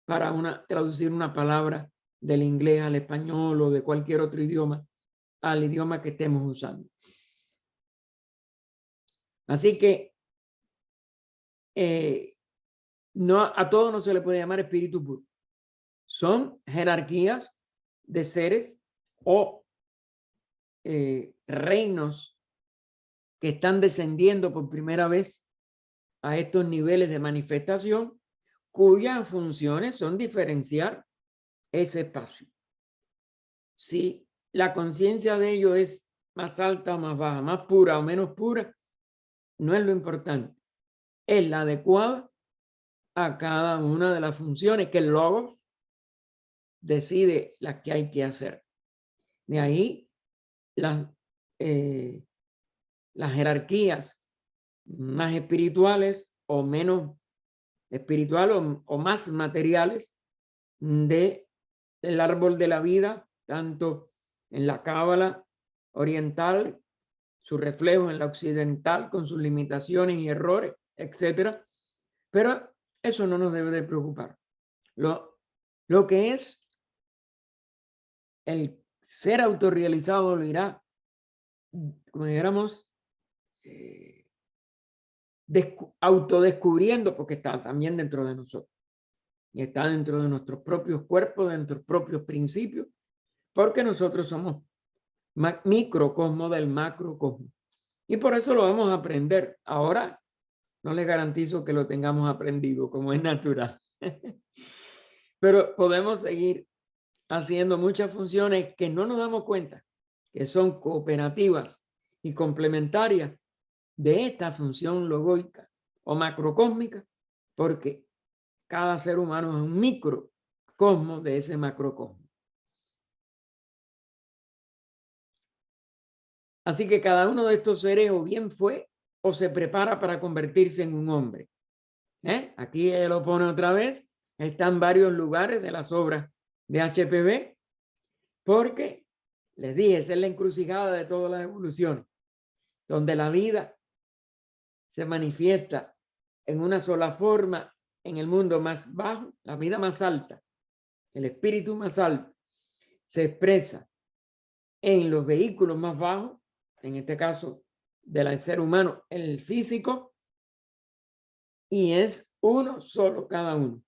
A: para traducir una palabra del inglés al español o de cualquier otro idioma al idioma que estemos usando. Así que no, a todos no se le puede llamar espíritu puro. Son jerarquías de seres o reinos que están descendiendo por primera vez a estos niveles de manifestación, cuyas funciones son diferenciar ese espacio. Si la conciencia de ello es más alta o más baja, más pura o menos pura, no es lo importante. Es la adecuada a cada una de las funciones que el logos decide las que hay que hacer. De ahí las jerarquías más espirituales o menos espirituales o más materiales del árbol de la vida, tanto en la cábala oriental, su reflejo en la occidental con sus limitaciones y errores, etcétera. Pero eso no nos debe de preocupar. Lo que es el ser autorrealizado lo irá, como dijéramos, autodescubriendo, porque está también dentro de nosotros. Y está dentro de nuestros propios cuerpos, de nuestros propios principios, porque nosotros somos microcosmos del macrocosmos. Y por eso lo vamos a aprender. Ahora no les garantizo que lo tengamos aprendido como es natural. Pero podemos seguir haciendo muchas funciones que no nos damos cuenta, que son cooperativas y complementarias de esta función logoica o macrocósmica, porque cada ser humano es un microcosmos de ese macrocosmos. Así que cada uno de estos seres o bien fue o se prepara para convertirse en un hombre. Aquí él lo pone otra vez. Están varios lugares de las obras de HPB, porque les dije, esa es la encrucijada de todas las evoluciones, donde la vida se manifiesta en una sola forma en el mundo más bajo, la vida más alta, el espíritu más alto, se expresa en los vehículos más bajos, en este caso del ser humano, el físico, y es uno solo cada uno.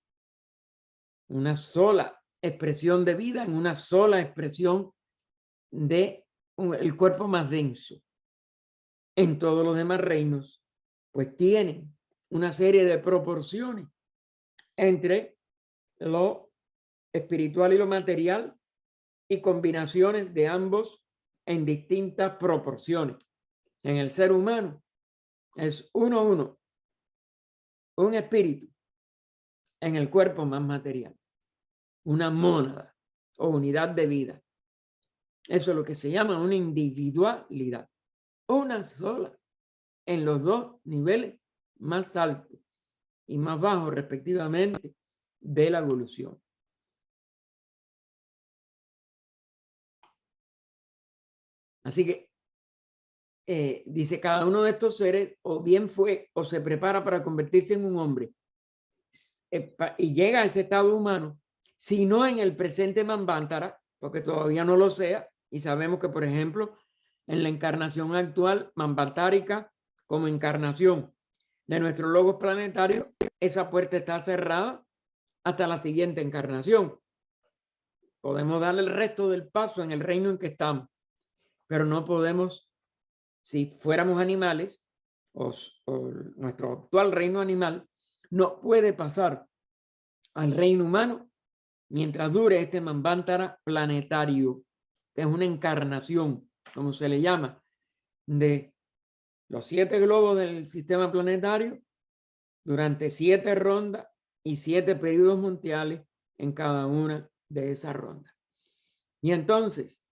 A: Una sola expresión de vida en una sola expresión de el cuerpo más denso. En todos los demás reinos, pues tienen una serie de proporciones entre lo espiritual y lo material y combinaciones de ambos en distintas proporciones. En el ser humano es uno, un espíritu en el cuerpo más material, una mónada o unidad de vida. Eso es lo que se llama una individualidad, una sola en los dos niveles más altos y más bajos respectivamente de la evolución. Así que dice, cada uno de estos seres o bien fue o se prepara para convertirse en un hombre y llega a ese estado humano, si no en el presente Manvantara, porque todavía no lo sea, y sabemos que, por ejemplo, en la encarnación actual manvantárica, como encarnación de nuestro logos planetario, esa puerta está cerrada hasta la siguiente encarnación. Podemos darle el resto del paso en el reino en que estamos, pero no podemos, si fuéramos animales, o nuestro actual reino animal, no puede pasar al reino humano mientras dure este Manvantara planetario, que es una encarnación, como se le llama, de los 7 globos del sistema planetario durante 7 rondas y 7 periodos mundiales en cada una de esas rondas. Y entonces,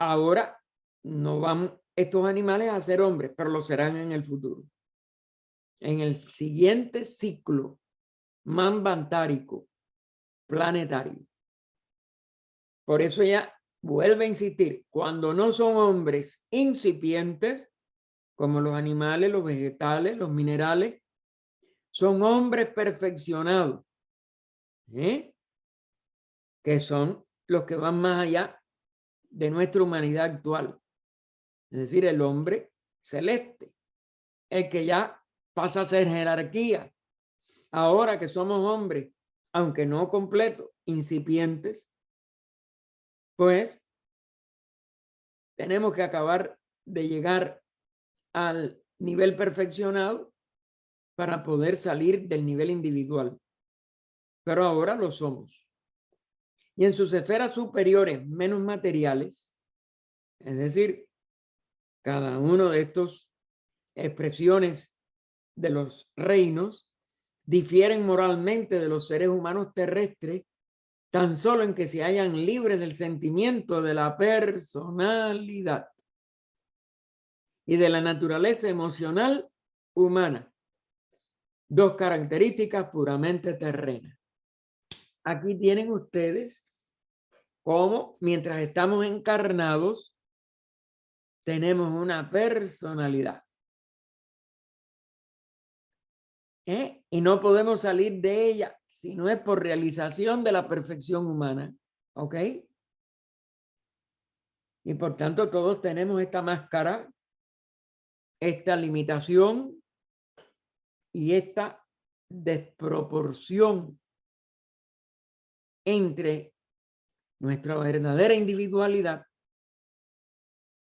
A: ahora no van estos animales a ser hombres, pero lo serán en el futuro. En el siguiente ciclo manvantárico planetario. Por eso ya vuelve a insistir, cuando no son hombres incipientes, como los animales, los vegetales, los minerales, son hombres perfeccionados, que son los que van más allá de nuestra humanidad actual. Es decir, el hombre celeste, el que ya pasa a ser jerarquía. Ahora que somos hombres, aunque no completos, incipientes, pues tenemos que acabar de llegar al nivel perfeccionado para poder salir del nivel individual. Pero ahora lo somos. Y en sus esferas superiores, menos materiales, es decir, cada uno de estos expresiones de los reinos difieren moralmente de los seres humanos terrestres tan solo en que se hallan libres del sentimiento de la personalidad y de la naturaleza emocional humana. 2 características puramente terrenas. Aquí tienen ustedes cómo, mientras estamos encarnados, tenemos una personalidad. Y no podemos salir de ella si no es por realización de la perfección humana. ¿Ok? Y por tanto todos tenemos esta máscara, esta limitación y esta desproporción entre nuestra verdadera individualidad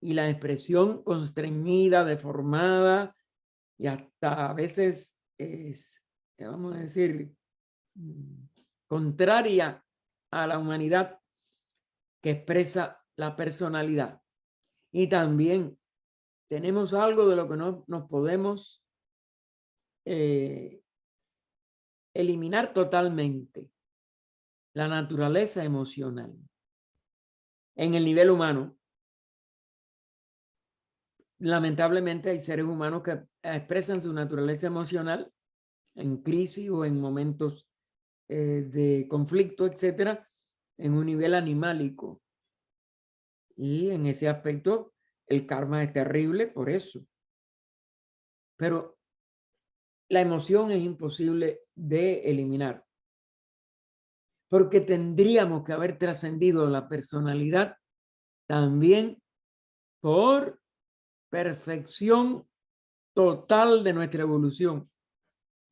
A: y la expresión constreñida, deformada y hasta a veces es, vamos a decir, contraria a la humanidad que expresa la personalidad. Y también tenemos algo de lo que no nos podemos eliminar totalmente: la naturaleza emocional. En el nivel humano, lamentablemente hay seres humanos que expresan su naturaleza emocional en crisis o en momentos de conflicto, etcétera, en un nivel animálico. Y en ese aspecto, el karma es terrible por eso. Pero la emoción es imposible de eliminar, porque tendríamos que haber trascendido la personalidad también por perfección total de nuestra evolución.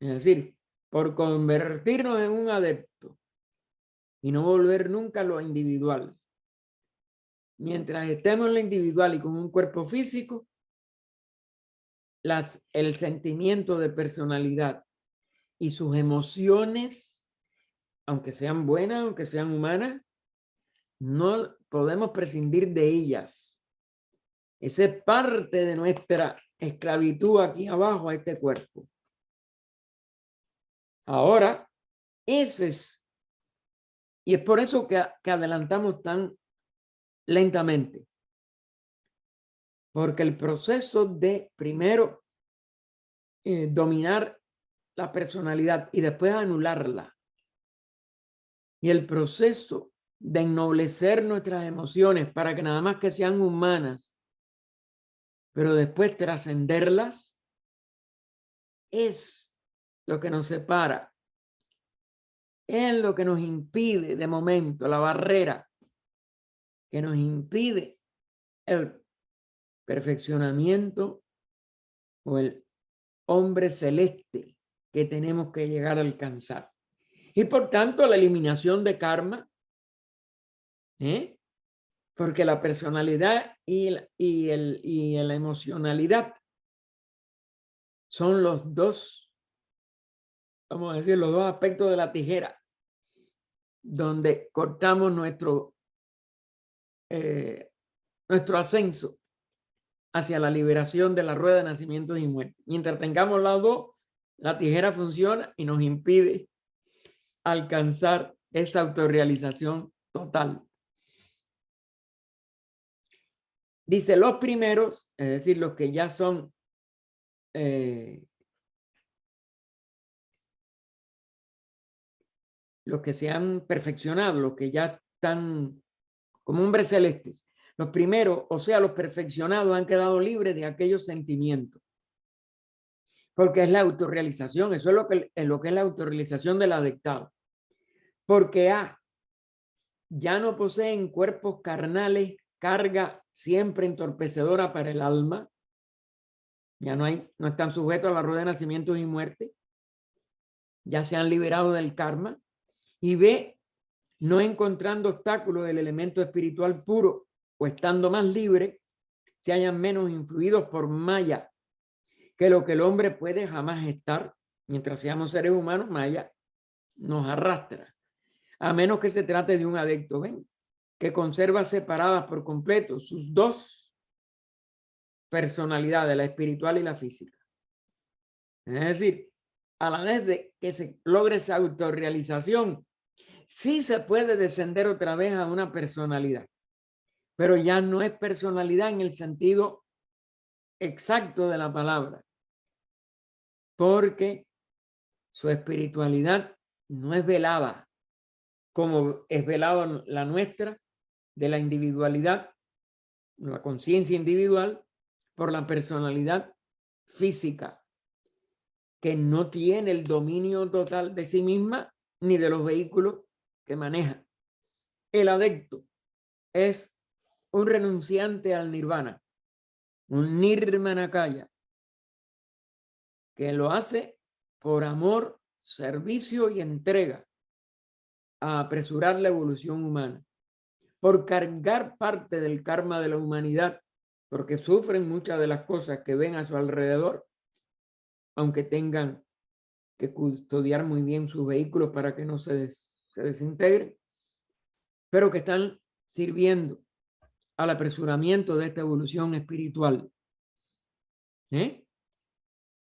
A: Es decir, por convertirnos en un adepto y no volver nunca a lo individual. Mientras estemos en lo individual y con un cuerpo físico, el sentimiento de personalidad y sus emociones, aunque sean buenas, aunque sean humanas, no podemos prescindir de ellas. Esa es parte de nuestra esclavitud aquí abajo a este cuerpo. Ahora, ese es, y es por eso que adelantamos tan lentamente, porque el proceso de primero dominar la personalidad y después anularla, y el proceso de ennoblecer nuestras emociones para que nada más que sean humanas, pero después trascenderlas, es lo que nos separa, es lo que nos impide de momento, la barrera que nos impide el perfeccionamiento o el hombre celeste que tenemos que llegar a alcanzar. Y por tanto, la eliminación de karma, porque la personalidad y la emocionalidad son los dos, vamos a decir, los dos aspectos de la tijera, donde cortamos nuestro ascenso hacia la liberación de la rueda de nacimiento y muerte. Mientras tengamos las dos, la tijera funciona y nos impide alcanzar esa autorrealización total. Dice, los primeros, es decir, los que ya son los que se han perfeccionado, los que ya están como hombres celestes. Los primeros, o sea, los perfeccionados, han quedado libres de aquellos sentimientos. Porque es la autorrealización, eso es lo que es la autorrealización del adectado. Porque ya no poseen cuerpos carnales, carga siempre entorpecedora para el alma. Ya no están sujetos a la rueda de nacimientos y muerte. Ya se han liberado del karma. Y B, no encontrando obstáculos del elemento espiritual puro o estando más libre, se hayan menos influidos por Maya, que lo que el hombre puede jamás estar. Mientras seamos seres humanos, Maya nos arrastra, a menos que se trate de un adepto, ¿ven?, que conserva separadas por completo sus dos personalidades, la espiritual y la física. Es decir, a la vez de que se logre esa autorrealización, sí se puede descender otra vez a una personalidad, pero ya no es personalidad en el sentido exacto de la palabra, porque su espiritualidad no es velada como es velada la nuestra, de la individualidad, la conciencia individual, por la personalidad física, que no tiene el dominio total de sí misma ni de los vehículos que maneja. El adepto es un renunciante al nirvana, un nirmanakaya, que lo hace por amor, servicio y entrega a apresurar la evolución humana, por cargar parte del karma de la humanidad porque sufren muchas de las cosas que ven a su alrededor, aunque tengan que custodiar muy bien sus vehículos para que no se desintegren, pero que están sirviendo al apresuramiento de esta evolución espiritual.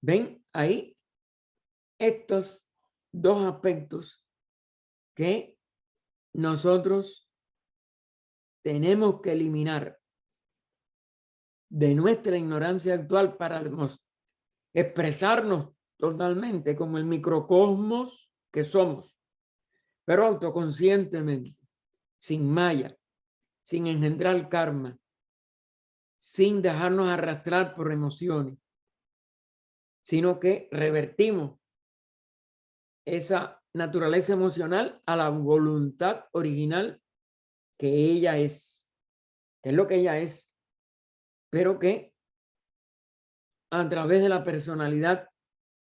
A: ¿Ven ahí estos dos aspectos que nosotros tenemos que eliminar de nuestra ignorancia actual para expresarnos totalmente como el microcosmos que somos, pero autoconscientemente, sin maya, sin engendrar karma, sin dejarnos arrastrar por emociones, sino que revertimos esa naturaleza emocional a la voluntad original que ella es, que es lo que ella es, pero que a través de la personalidad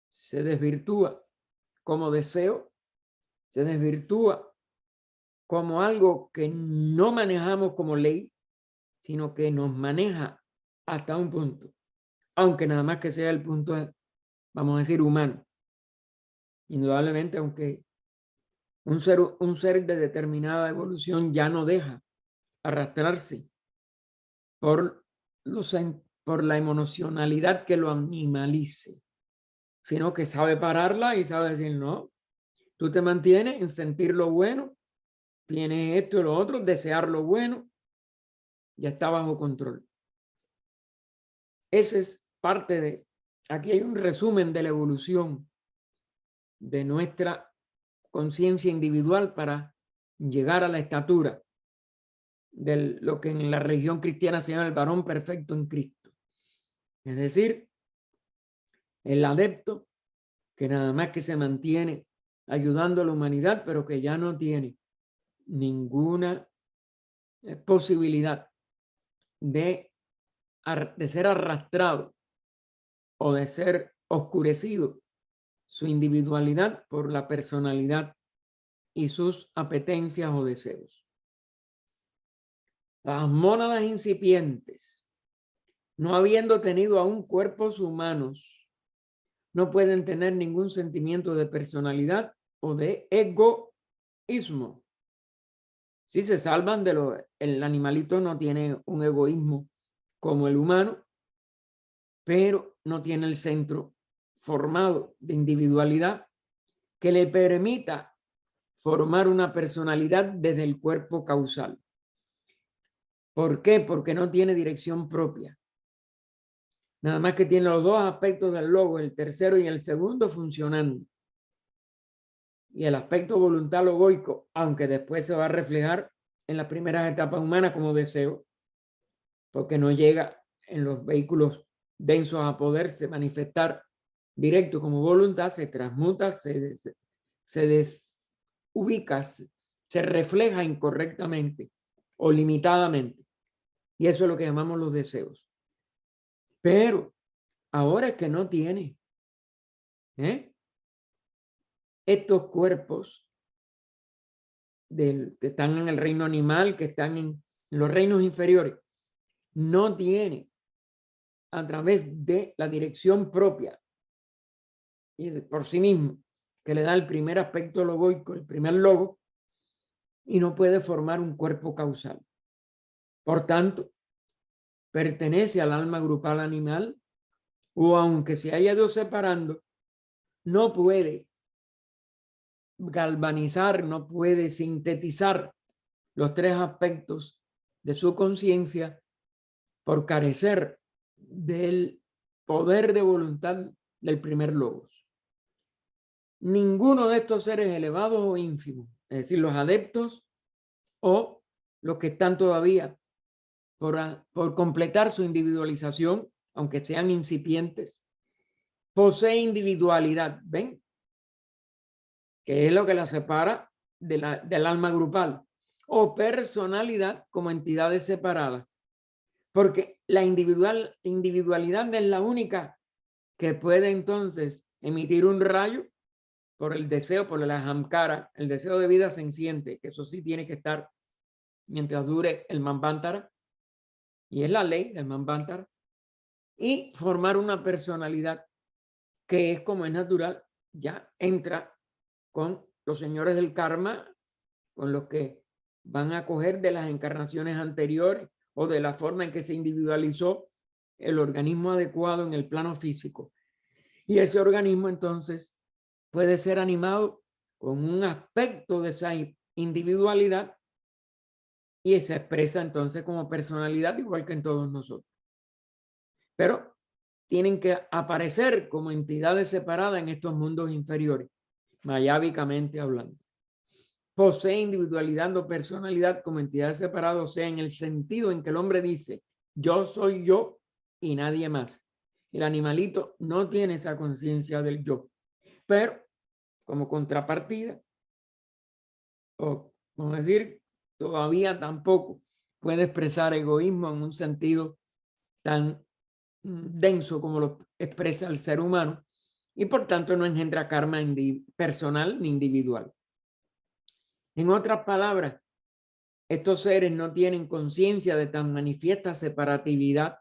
A: se desvirtúa como deseo, se desvirtúa como algo que no manejamos como ley, sino que nos maneja hasta un punto, aunque nada más que sea el punto, vamos a decir, humano. Indudablemente, aunque un ser de determinada evolución ya no deja arrastrarse por, por la emocionalidad que lo animalice, sino que sabe pararla y sabe decir, no, tú te mantienes en sentir lo bueno, tienes esto y lo otro, desear lo bueno, ya está bajo control. Ese es parte de, aquí hay un resumen de la evolución de nuestra conciencia individual para llegar a la estatura de lo que en la religión cristiana se llama el varón perfecto en Cristo. Es decir, el adepto que nada más que se mantiene ayudando a la humanidad, pero que ya no tiene ninguna posibilidad de ser arrastrado o de ser oscurecido su individualidad por la personalidad y sus apetencias o deseos. Las mónadas incipientes, no habiendo tenido aún cuerpos humanos, no pueden tener ningún sentimiento de personalidad o de egoísmo. Si se salvan de lo, el animalito no tiene un egoísmo como el humano, pero no tiene el centro formado de individualidad que le permita formar una personalidad desde el cuerpo causal. ¿Por qué? Porque no tiene dirección propia. Nada más que tiene los dos aspectos del logo, el tercero y el segundo funcionando. Y el aspecto voluntad logoico, aunque después se va a reflejar en las primeras etapas humanas como deseo, porque no llega en los vehículos densos a poderse manifestar directo como voluntad, se transmuta, se desubica, se refleja incorrectamente o limitadamente. Y eso es lo que llamamos los deseos. Pero ahora es que no tiene estos cuerpos que están en el reino animal, que están en los reinos inferiores, no tiene a través de la dirección propia y por sí mismo, que le da el primer aspecto logoico, el primer logo, y no puede formar un cuerpo causal. Por tanto, pertenece al alma grupal animal, o aunque se haya ido separando, no puede galvanizar, no puede sintetizar los tres aspectos de su conciencia por carecer del poder de voluntad del primer logos. Ninguno de estos seres elevados o ínfimos, es decir, los adeptos o los que están todavía por completar su individualización, aunque sean incipientes, posee individualidad, ¿ven? Que es lo que la separa del alma grupal, o personalidad como entidades separadas, porque la individualidad es la única que puede entonces emitir un rayo por el deseo, por la ahamkara, el deseo de vida senciente, que eso sí tiene que estar mientras dure el manvantara, y es la ley del Manvantara, y formar una personalidad que es como es natural, ya entra con los señores del karma, con los que van a coger de las encarnaciones anteriores o de la forma en que se individualizó el organismo adecuado en el plano físico. Y ese organismo entonces puede ser animado con un aspecto de esa individualidad y se expresa entonces como personalidad igual que en todos nosotros. Pero tienen que aparecer como entidades separadas en estos mundos inferiores, mayábicamente hablando. Posee individualidad o personalidad como entidades separadas, o sea, en el sentido en que el hombre dice, yo soy yo y nadie más. El animalito no tiene esa conciencia del yo, pero como contrapartida, o vamos a decir, todavía tampoco puede expresar egoísmo en un sentido tan denso como lo expresa el ser humano y por tanto no engendra karma personal ni individual. En otras palabras, estos seres no tienen conciencia de tan manifiesta separatividad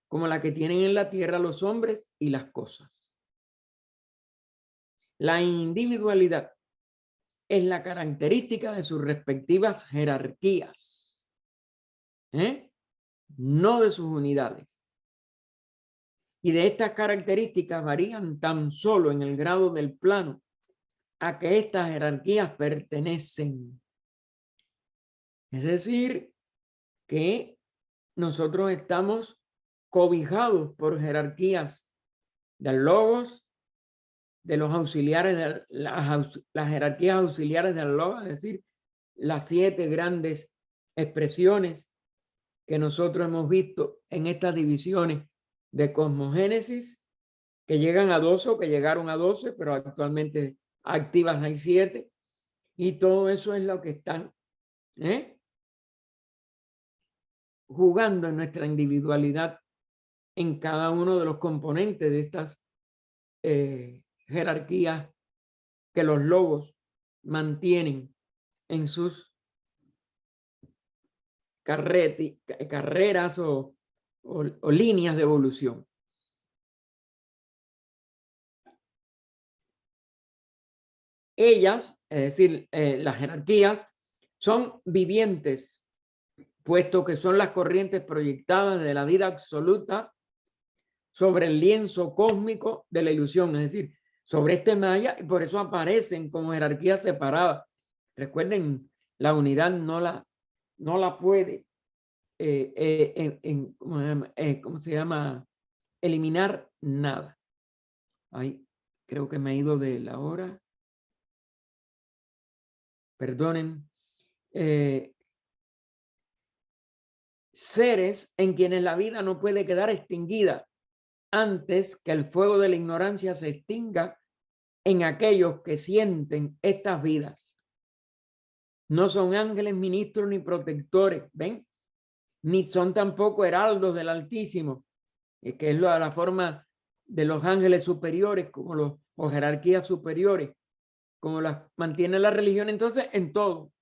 A: como la que tienen en la tierra los hombres y las cosas. La individualidad es la característica de sus respectivas jerarquías, no de sus unidades. Y de estas características varían tan solo en el grado del plano a que estas jerarquías pertenecen. Es decir, que nosotros estamos cobijados por jerarquías del logos, de los auxiliares, de las jerarquías auxiliares del logos, es decir, las 7 grandes expresiones que nosotros hemos visto en estas divisiones de cosmogénesis, que llegan a 12 o que llegaron a 12, pero actualmente activas hay 7, y todo eso es lo que están jugando en nuestra individualidad en cada uno de los componentes de estas jerarquías que los logos mantienen en sus carreras o líneas de evolución. Ellas, es decir, las jerarquías, son vivientes, puesto que son las corrientes proyectadas de la vida absoluta sobre el lienzo cósmico de la ilusión, es decir, sobre este maya, y por eso aparecen como jerarquías separadas. Recuerden, la unidad no la puede, ¿cómo se llama? Eliminar nada. Ay, creo que me he ido de la hora. Perdonen. Seres en quienes la vida no puede quedar extinguida antes que el fuego de la ignorancia se extinga en aquellos que sienten estas vidas. No son ángeles, ministros ni protectores, ¿ven? Ni son tampoco heraldos del Altísimo, que es la forma de los ángeles superiores, como o jerarquías superiores, como las mantiene la religión entonces en todo,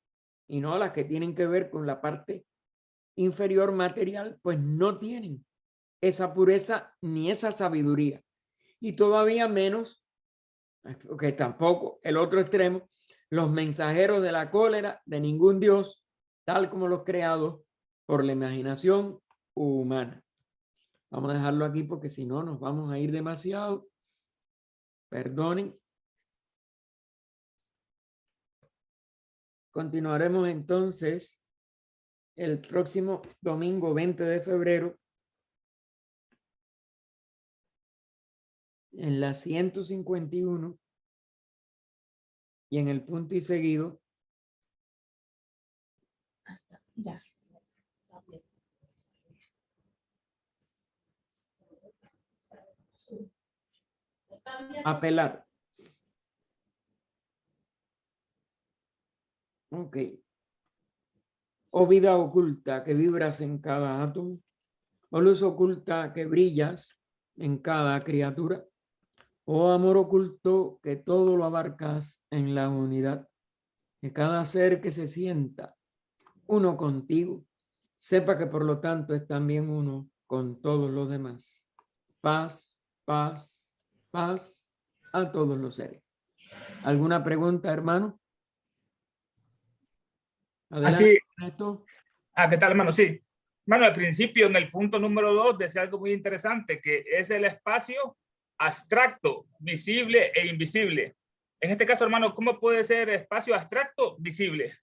A: y no las que tienen que ver con la parte inferior material, pues no tienen esa pureza ni esa sabiduría. Y todavía menos, que tampoco el otro extremo, los mensajeros de la cólera de ningún Dios, tal como los creados por la imaginación humana. Vamos a dejarlo aquí porque si no nos vamos a ir demasiado. Perdonen. Continuaremos entonces el próximo domingo 20 de febrero en la 151 y en el punto y seguido.
B: Ya.
A: Apelar. Ok. O vida oculta que vibras en cada átomo, o luz oculta que brillas en cada criatura, o amor oculto que todo lo abarcas en la unidad, que cada ser que se sienta uno contigo sepa que por lo tanto es también uno con todos los demás. Paz, paz, paz a todos los seres. ¿Alguna pregunta, hermano? Adelante,
B: Así,
A: Ernesto.
B: ¿qué tal, hermano? Sí. Bueno, al principio, en el punto número 2, decía algo muy interesante, que es el espacio abstracto, visible e invisible. En este caso, hermano, ¿cómo puede ser espacio abstracto visible?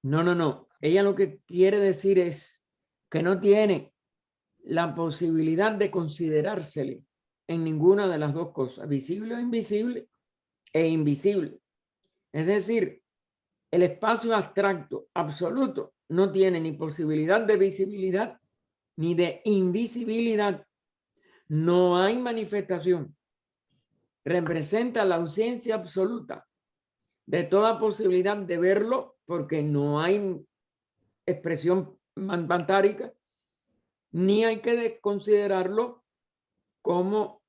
A: No. Ella lo que quiere decir es que no tiene la posibilidad de considerársele en ninguna de las dos cosas, visible o invisible, e invisible. Es decir, el espacio abstracto absoluto no tiene ni posibilidad de visibilidad ni de invisibilidad. No hay manifestación. Representa la ausencia absoluta de toda posibilidad de verlo porque no hay expresión mantárica, ni hay que considerarlo como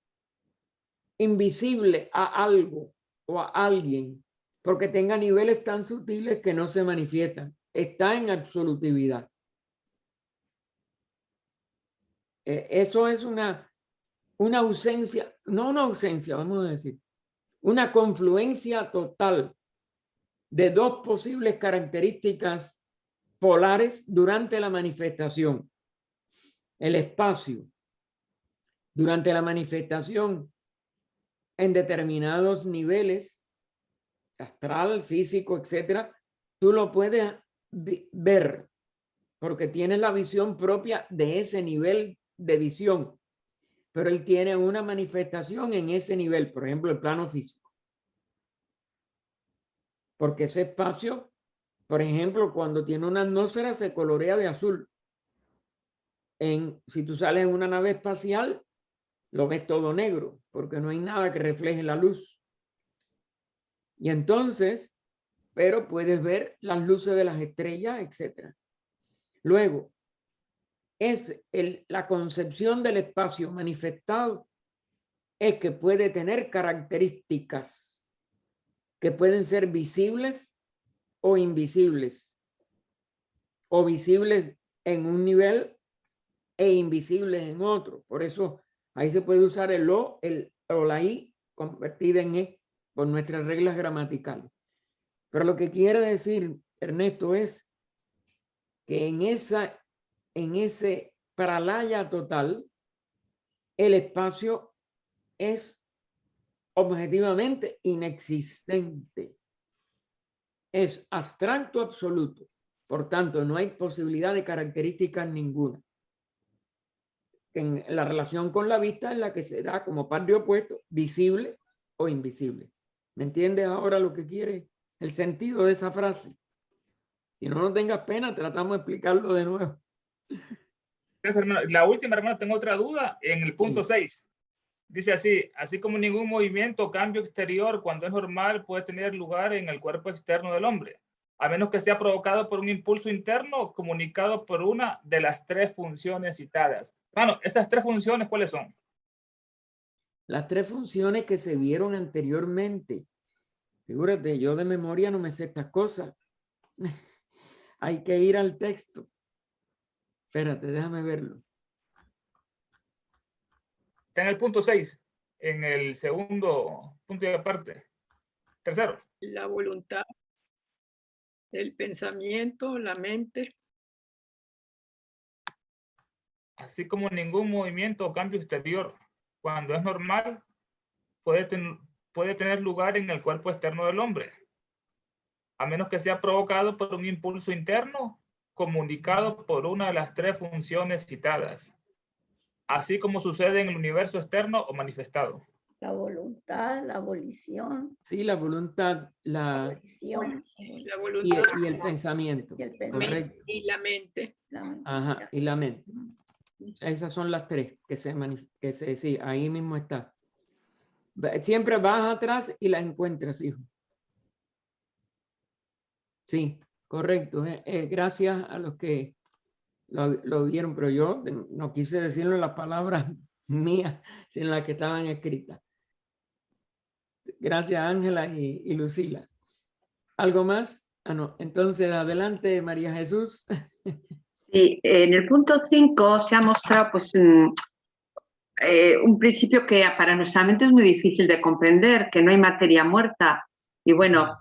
A: invisible a algo o a alguien, porque tenga niveles tan sutiles que no se manifiestan. Está en absolutividad. Eso es una ausencia, no una ausencia, vamos a decir, una confluencia total de dos posibles características polares durante la manifestación. El espacio, durante la manifestación en determinados niveles, astral, físico, etcétera, tú lo puedes ver porque tienes la visión propia de ese nivel de visión, pero él tiene una manifestación en ese nivel, por ejemplo, el plano físico. Porque ese espacio, por ejemplo, cuando tiene una atmósfera se colorea de azul. Si tú sales en una nave espacial, lo ves todo negro, porque no hay nada que refleje la luz. Y entonces, pero puedes ver las luces de las estrellas, etc. Luego, es la concepción del espacio manifestado, es que puede tener características que pueden ser visibles o invisibles, o visibles en un nivel e invisibles en otro. Por eso ahí se puede usar el o la i convertida en e por nuestras reglas gramaticales. Pero lo que quiere decir Ernesto es que en ese pralaya total, el espacio es objetivamente inexistente. Es abstracto absoluto. Por tanto, no hay posibilidad de características ninguna. En la relación con la vista en la que se da como par de opuestos, visible o invisible. ¿Me entiendes ahora lo que quiere el sentido de esa frase? Si no, no tengas pena, tratamos de explicarlo de nuevo.
B: La última, hermano, tengo otra duda en el punto
A: Sí.
B: 6. Dice así como ningún movimiento o cambio exterior cuando es normal puede tener lugar en el cuerpo externo del hombre, a menos que sea provocado por un impulso interno comunicado por una de las tres funciones citadas. Bueno, esas tres funciones, ¿cuáles son?
A: Las tres funciones que se vieron anteriormente. Figúrate, yo de memoria no me sé estas cosas. Hay que ir al texto. Espérate, déjame verlo.
B: Está en el punto 6, en el segundo punto de aparte. Tercero.
C: La voluntad, el pensamiento, la mente.
B: Así como ningún movimiento o cambio exterior, cuando es normal, puede tener lugar en el cuerpo externo del hombre, a menos que sea provocado por un impulso interno comunicado por una de las tres funciones citadas, así como sucede en el universo externo o manifestado.
D: La voluntad, la abolición.
A: Sí, la voluntad,
D: La abolición.
C: La voluntad
A: y el pensamiento.
D: Y el pensamiento.
A: Correcto.
C: y la mente.
A: Ajá, y la mente. Esas son las tres sí, ahí mismo está. Siempre vas atrás y las encuentras, hijo. Sí, correcto. Gracias a los que lo vieron, pero yo no quise decirlo en las palabras mías, sino en las que estaban escritas. Gracias, Ángela y Lucila. ¿Algo más? Ah, no. Entonces, adelante, María Jesús.
E: Sí, en el punto 5 se ha mostrado pues, un principio que para nuestra mente es muy difícil de comprender, que no hay materia muerta. Y bueno,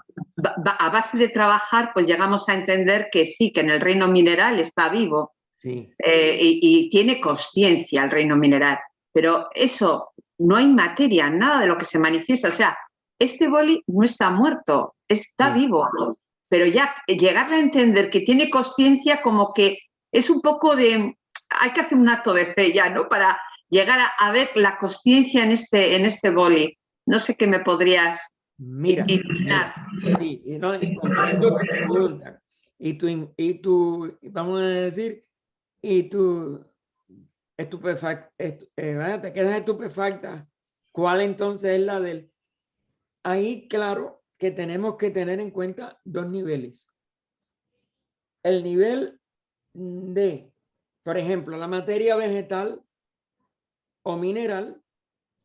E: a base de trabajar, pues llegamos a entender que sí, que en el reino mineral está vivo
A: Sí.
E: y tiene consciencia el reino mineral. Pero eso, no hay materia, nada de lo que se manifiesta. O sea, este boli no está muerto, está
A: Sí.
E: vivo. Pero ya llegar a entender que tiene consciencia, como que es un poco de... Hay que hacer un acto de fe ya, ¿no? Para llegar a ver la consciencia en este boli. No sé qué me podrías
A: Mira,
E: iluminar.
A: sí, y no, y comprendo tu pregunta. Vamos a decir, y tu estupefacta, te quedas estupefacta. ¿Cuál entonces es la del? Ahí, claro, que tenemos que tener en cuenta dos niveles. El nivel de, por ejemplo, la materia vegetal o mineral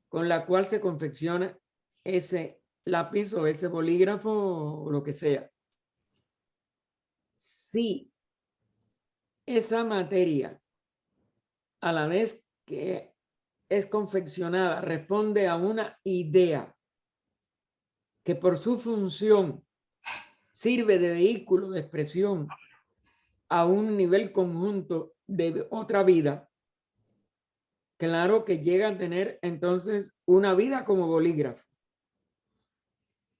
A: con la cual se confecciona ese lápiz o ese bolígrafo o lo que sea. Si esa materia, a la vez que es confeccionada, responde a una idea que por su función sirve de vehículo de expresión a un nivel conjunto de otra vida, claro que llega a tener entonces una vida como bolígrafo.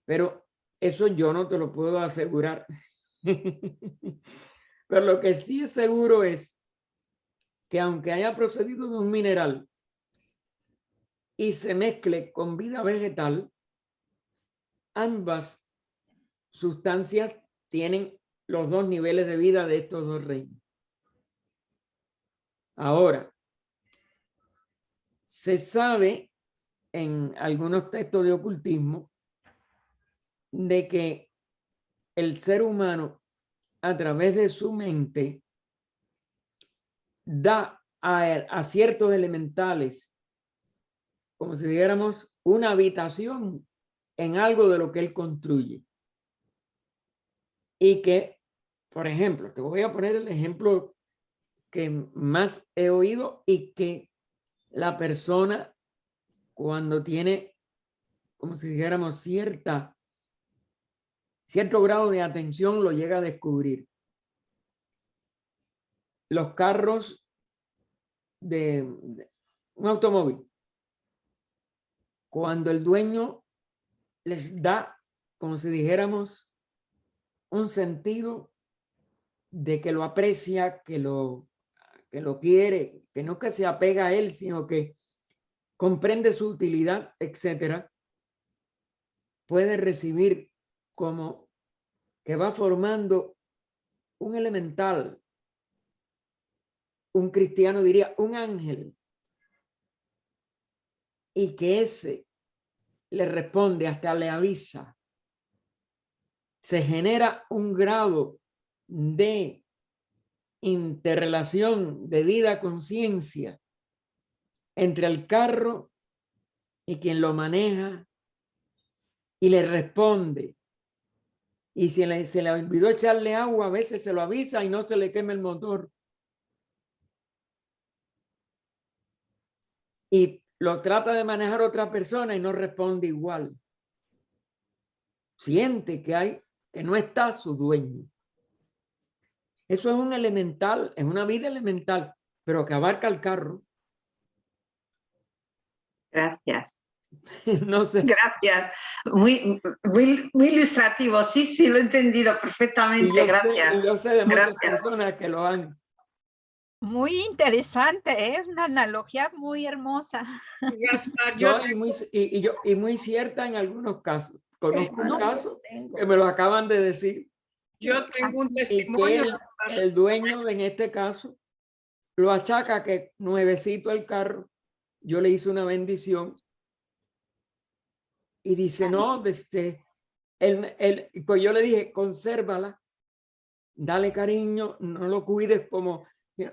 A: Pero eso yo no te lo puedo asegurar. Pero lo que sí es seguro es que aunque haya procedido de un mineral y se mezcle con vida vegetal, ambas sustancias tienen los dos niveles de vida de estos dos reinos. Ahora, se sabe en algunos textos de ocultismo de que el ser humano, a través de su mente, da a ciertos elementales, como si dijéramos, una habitación en algo de lo que él construye. Y que, por ejemplo, te voy a poner el ejemplo que más he oído y que la persona, cuando tiene, como si dijéramos, cierto grado de atención, lo llega a descubrir. Los carros de un automóvil, cuando el dueño les da, como si dijéramos, un sentido de que lo aprecia, que lo quiere, que no que se apega a él, sino que comprende su utilidad, etcétera, puede recibir como que va formando un elemental. Un cristiano diría un ángel, y que ese le responde, hasta le avisa. Se genera un grado de interrelación de vida-conciencia entre el carro y quien lo maneja, y le responde. Y si se le olvidó echarle agua, a veces se lo avisa y no se le quema el motor. Y lo trata de manejar otra persona y no responde igual. Siente que no está su dueño. Eso es un elemental, es una vida elemental, pero que abarca el carro.
E: Gracias.
A: No sé.
E: Gracias. Muy ilustrativo. Sí, sí, lo he entendido perfectamente. Gracias.
A: Yo sé de muchas
E: Gracias.
A: personas que lo han.
F: Muy interesante, es una analogía muy hermosa.
C: Gaspar,
A: Y muy cierta en algunos casos. Conozco un
D: No,
A: caso
D: tengo.
A: que me lo acaban de decir,
C: yo tengo un
A: y
C: testimonio.
A: que el dueño en este caso lo achaca que nuevecito el carro, yo le hice una bendición y dice, no, pues yo le dije, consérvala, dale cariño, no lo cuides como,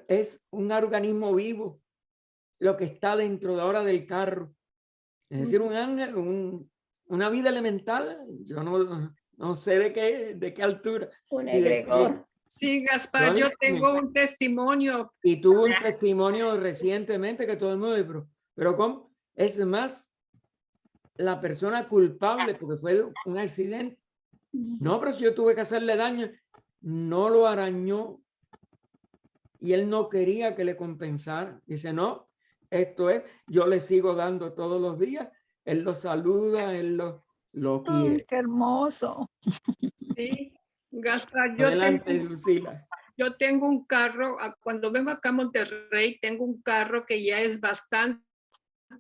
A: es un organismo vivo lo que está dentro de ahora del carro. Es decir, un ángel, una vida elemental. Yo no, No sé de qué altura.
D: Un
A: y de qué-
D: egregor.
C: Sí, Gaspar, yo tengo un testimonio.
A: Y tuvo un testimonio recientemente que todo el mundo dijo, pero ¿cómo? Es más, la persona culpable porque fue un accidente. No, pero si yo tuve que hacerle daño, no lo arañó y él no quería que le compensara. Dice, no, esto es, yo le sigo dando todos los días, él lo saluda, él lo
F: Ay,
A: quiere.
F: qué hermoso.
C: Sí, Gaspar,
A: Adelante, Lucila.
C: yo tengo un carro, cuando vengo acá a Monterrey, tengo un carro que ya es bastante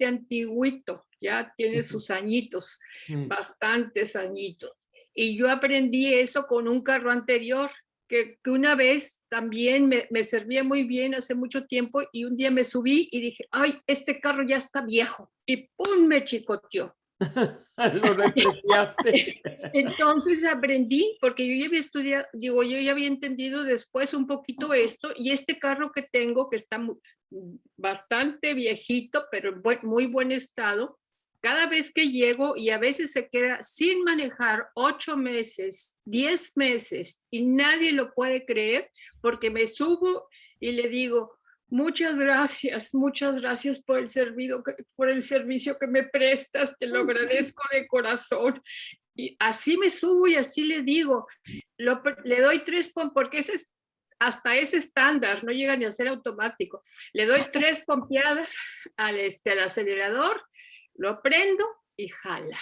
C: antiguito, ya tiene sus añitos, bastantes añitos. Y yo aprendí eso con un carro anterior, que una vez también me servía muy bien hace mucho tiempo, y un día me subí y dije, ay, este carro ya está viejo, y ¡pum! Me chicoteó.
A: Lo despreciaste.
C: Entonces aprendí, porque yo ya había estudiado, digo, yo ya había entendido después un poquito esto, y este carro que tengo, que está bastante viejito, pero en muy buen estado, cada vez que llego y a veces se queda sin manejar 8 meses, 10 meses, y nadie lo puede creer, porque me subo y le digo, muchas gracias por el servicio que me prestas, te lo agradezco de corazón. Y así me subo y así le digo, le doy 3 porque ese es, hasta ese estándar, no llega ni a ser automático. Le doy 3 pompeadas al acelerador, lo prendo y jala.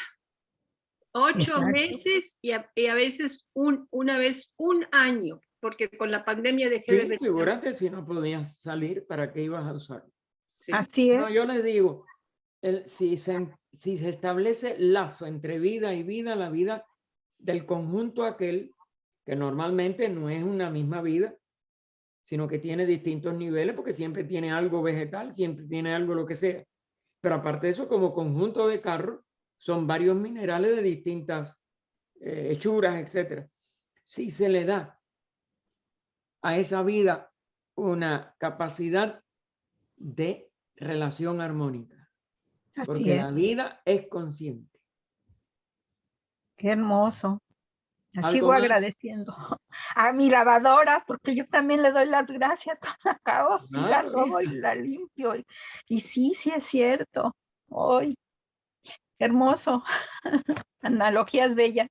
C: 8
F: Exacto.
C: meses y a veces una vez un año, porque con la pandemia dejé de
A: Sí,
C: venir.
A: figúrate si no podías salir, ¿para qué ibas a usar?
C: Sí.
F: Así es.
A: No, yo les digo, si se establece lazo entre vida y vida, la vida del conjunto aquel, que normalmente no es una misma vida, sino que tiene distintos niveles, porque siempre tiene algo vegetal, siempre tiene algo lo que sea. Pero aparte de eso, como conjunto de carros, son varios minerales de distintas hechuras, etc. Si se le da a esa vida una capacidad de relación armónica,
F: Así
A: porque
F: es.
A: la vida es consciente.
F: Qué hermoso.
A: ¿Algo
F: Sigo
A: más?
F: agradeciendo a mi lavadora, porque yo también le doy las gracias con la caos y la
A: Claro,
F: sobo y la limpio. Y sí, sí es cierto. Hoy, hermoso. Analogías bellas.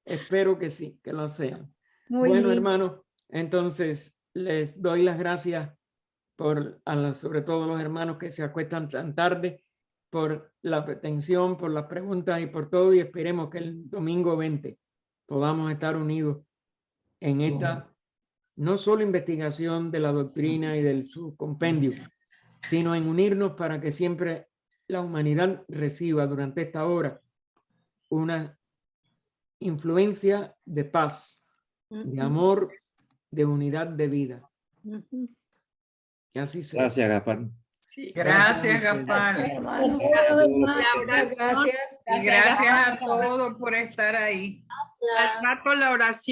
A: espero que sí, que lo sean.
F: Muy
A: Bueno,
F: lindo.
A: hermano, entonces les doy las gracias sobre todo los hermanos que se acuestan tan tarde, por la atención, por las preguntas y por todo, y esperemos que el domingo 20 podamos estar unidos en esta no solo investigación de la doctrina y del su compendio, sino en unirnos para que siempre la humanidad reciba durante esta hora una influencia de paz, de amor, de unidad de vida. Que así sea.
G: Gracias, Gaspar.
C: Sí.
H: Gracias,
A: Gaspar.
D: Gracias, hermano.
H: Gracias a todos por estar ahí.
C: Al rato la oración.